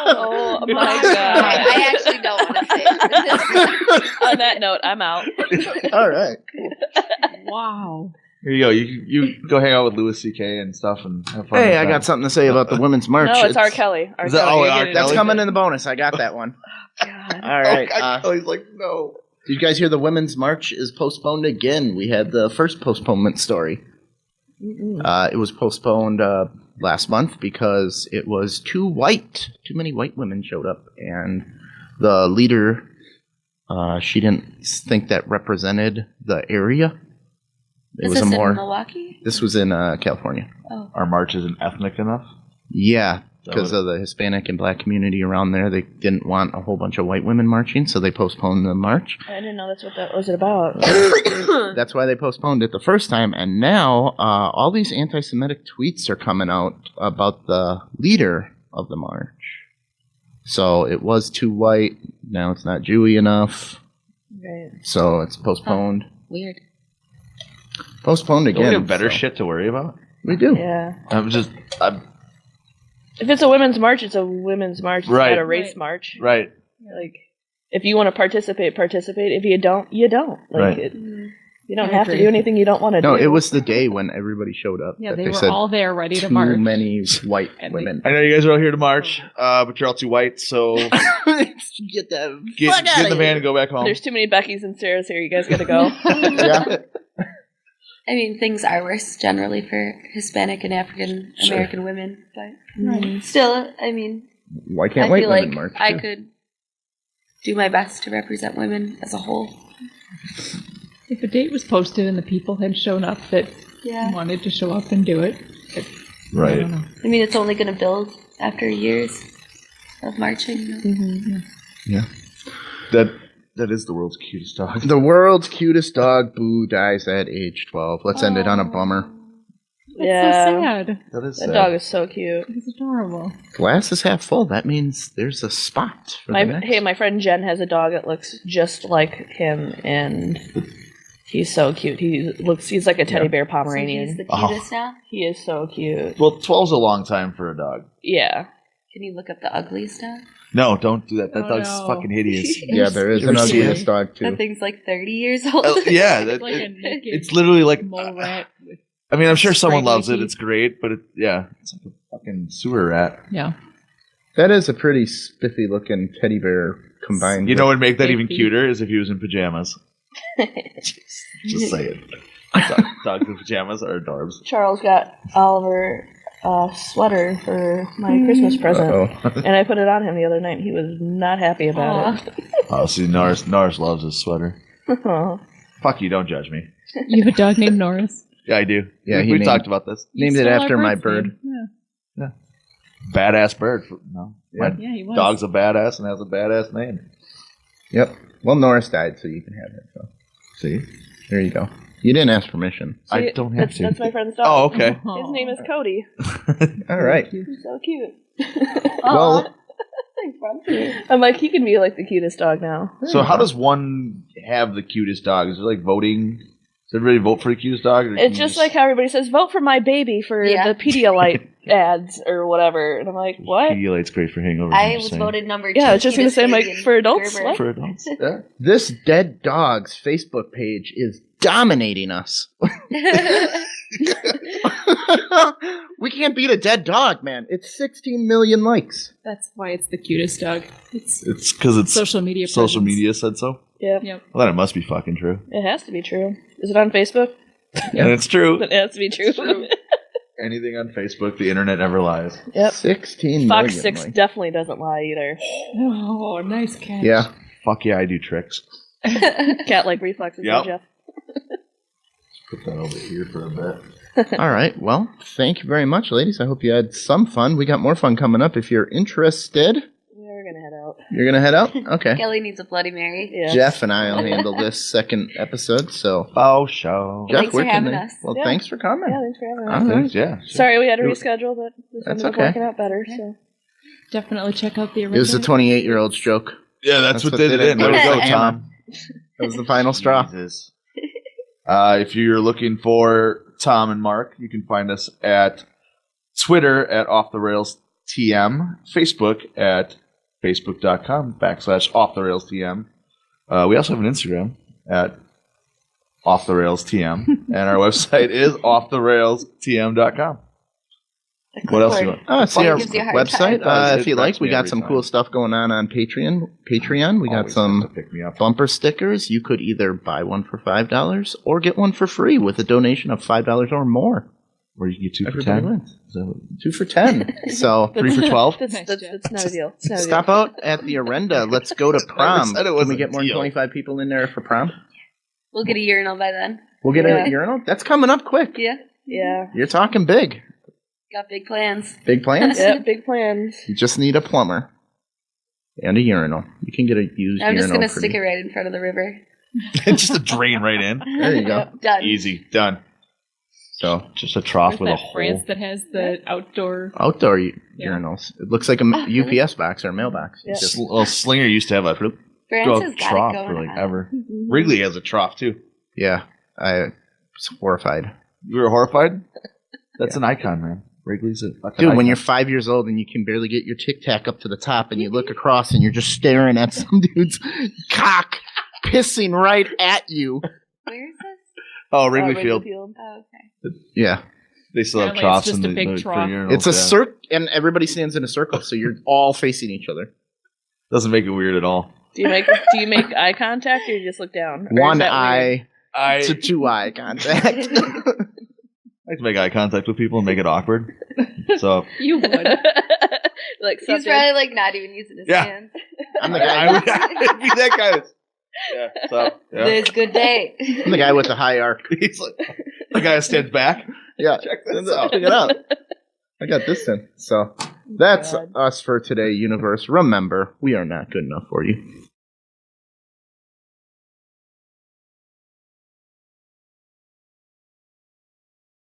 Oh my god. I actually don't want to say it. On that note, I'm out. All right. Wow. Here you go. You go hang out with Louis C.K. and stuff and have fun. Hey, with I that. got something to say about the Women's March. No, it's R. Kelly. R. Is that- Kelly. oh, You're R. getting That's Kelly? coming in the bonus. I got that one. God. All right. Oh, he's like, no. Did you guys hear the Women's March is postponed again? We had the first postponement story. It was postponed last month because it was too white. Too many white women showed up. And the leader, she didn't think that represented the area. It Is was this a more. in Milwaukee? This was in California. Oh. Our march isn't ethnic enough. Yeah, So because of the Hispanic and black community around there. They didn't want a whole bunch of white women marching, so they postponed the march. I didn't know that's what that was about. That's why they postponed it the first time. And now all these anti-Semitic tweets are coming out about the leader of the march. So it was too white. Now it's not Jewy enough. Right. So it's postponed. Weird. Postponed Don't we again. have better so- shit to worry about? We do. Yeah. I'm If it's a women's march, it's a women's march. It's Right. not a race Right. march. right. Like, if you want to participate, participate. If you don't, you don't. Like, Right. you don't I have to agree. do anything you don't want to do. No, it was the day when everybody showed up. Yeah, that they were said all there ready to too march. many white And women. I know you guys are all here to march, but you're all too white, so Get the fuck get in outta the van here. and go back home. There's too many Beckys and Sarahs here. You guys got to go. Yeah. I mean, things are worse generally for Hispanic and African American women, but still, I mean, Why can't I white feel women like march? I too? could do my best to represent women as a whole. If a date was posted and the people had shown up that Yeah. wanted to show up and do it, I Right. don't know. I mean, it's only going to build after years of marching. You know? That is the world's cutest dog. The world's cutest dog, Boo, dies at age 12. Let's end it on a bummer. That's Yeah. so sad. That is That dog is so cute. It's adorable. Glass is half full. That means there's a spot for the next. My friend Jen has a dog that looks just like him, and he's so cute. He's like a teddy bear So Pomeranian. he's the cutest now. He is so cute. Well, 12's a long time for a dog. Yeah. Can you look up the ugliest now? No, don't do that. That Oh, dog's no. fucking hideous. Yeah, there is You an ever see ugliest it? dog, too. That thing's like 30 years old. Yeah, Like a naked it's literally like. mole rat. With, I mean, I'm sure someone Scraggly loves it. teeth. It's great, but it's like a fucking sewer rat. yeah. That is a pretty spiffy looking teddy bear combined. You know what with- would make that even Baby. cuter is if he was in pajamas. Just say it. Dogs in pajamas are adorbs. Charles got Oliver a sweater for my Christmas present, Uh-oh. and I put it on him the other night. And he was not happy about Oh, see, Norris loves his sweater. it. Fuck you, don't judge me. You have a dog named Norris. Yeah, I do. Yeah, he we named- talked about this. Named You it stole our after my bird's bird. name. Yeah. Badass bird. No, Yeah. my Yeah, he was. dog's a badass and has a badass name. Yep. Well, Norris died, so you can have it. So See, there you go. You didn't ask permission. I don't have to. That's my friend's dog. Oh, okay. His name is Cody. All right. He's so cute. Well, Thanks, Bob. I'm like, he can be like the cutest dog now. So how does one have the cutest dog? Is it like voting? Does everybody vote for the cutest dog? Or can It's you just like how everybody says, vote for my baby for Yeah. the Pedialyte ads or whatever. And I'm like, what? Pedialyte's great for hangovers. I was voted number 2. Yeah, I was just going to say, I'm like, cutest for adults, Gerber. what? for adults. Yeah. this Dead Dogs Facebook page is dominating us. We can't beat a dead dog, man. It's 16 million likes. That's why it's the cutest dog. It's It's because it's social media. social presence. media said so. Yep. Yep. Well, then it must be fucking true. It has to be true. Is it on Facebook? And it's true. It has to be true. Anything on Facebook, the internet never lies. Yep. 16 Fox million 6 likes. definitely doesn't lie either. Oh, nice catch. Yeah. Fuck yeah, I do tricks. Cat-like reflexes, Yep. Jeff. Put that over here for a bit. All right. Well, thank you very much, ladies. I hope you had some fun. We got more fun coming up. If you're interested, We're going to head out. you're going to head out? Okay. Kelly needs a Bloody Mary. Yeah. Jeff and I will handle this second episode. So, Oh, show. Jeff, Thanks for where can having they- us. Well, Yeah. thanks for coming. Yeah, thanks for having us. All right. Thanks, yeah. Sorry we had to reschedule, but this That's ended up okay. working out better. So Definitely check out the It was the original. 28-year's joke. Yeah, that's what did it in. Way to go, Tom. That was the final straw. Jesus. If you're looking for Tom and Mark, you can find us at Twitter at Off the Rails TM, Facebook at facebook.com/OffTheRailsTM. We also have an Instagram at Off the Rails TM, and our website is offtherailstm.com. What else do you want? See Well, our it gives you a hard website. time. If you It like, cracks we me got every some time. cool stuff going on Patreon. We got Always have to some pick me up. bumper stickers. You could either buy one for $5 or get one for free with a donation of $5 or more. Or you can get 2 for Everybody 10. wins. 2 for 10. So 3 for 12. that's, Nice, that's, Jeff. that's not a deal. It's not a deal. stop out at the Orenda. Let's go to prom. said it Can was we a get more than deal. 25 people in there for prom? We'll get a urinal by then. We'll get Yeah. a urinal. That's coming up quick. Yeah. Yeah. You're talking big. Got big plans. Big plans? Yep, big plans. You just need a plumber and a urinal. You can get a used I'm just urinal. going to stick it right in front of the river. Just a drain right in. There you go. Done. Easy. Done. So Just a trough There's with a that hole. France that has the outdoor. outdoor Yeah. urinals. It looks like a UPS box or a mailbox. Yeah. Just Well, Slinger used to have a France has got trough it going for like on. ever. Mhm. Wrigley has a trough too. yeah, I was horrified. You were horrified? That's an icon, man. Wrigley's a fucking Dude, when icon. you're 5 years old and you can barely get your Tic Tac up to the top and you look across and you're just staring at some dude's cock pissing right at you. Where is this? Oh, Wrigley Field. Oh, okay. Yeah. They still have Apparently it's troughs just in a big for trough. urinals, It's a yeah. circle, and everybody stands in a circle, so you're all facing each other. Doesn't make it weird at all. Do you make eye contact or you just look down? Or is One that eye I to two eye contact. like to make eye contact with people and make it awkward. So You would. weird? Like He's something. probably like not even using his Yeah. hands. I'm the I guy. would I'd be that guy. Yeah. So yeah. There's good day. I'm the guy with the high arc. He's like the guy that stands back. Yeah, Check this out. check it out. I got this in. So that's God. us for today, universe. Remember, we are not good enough for you.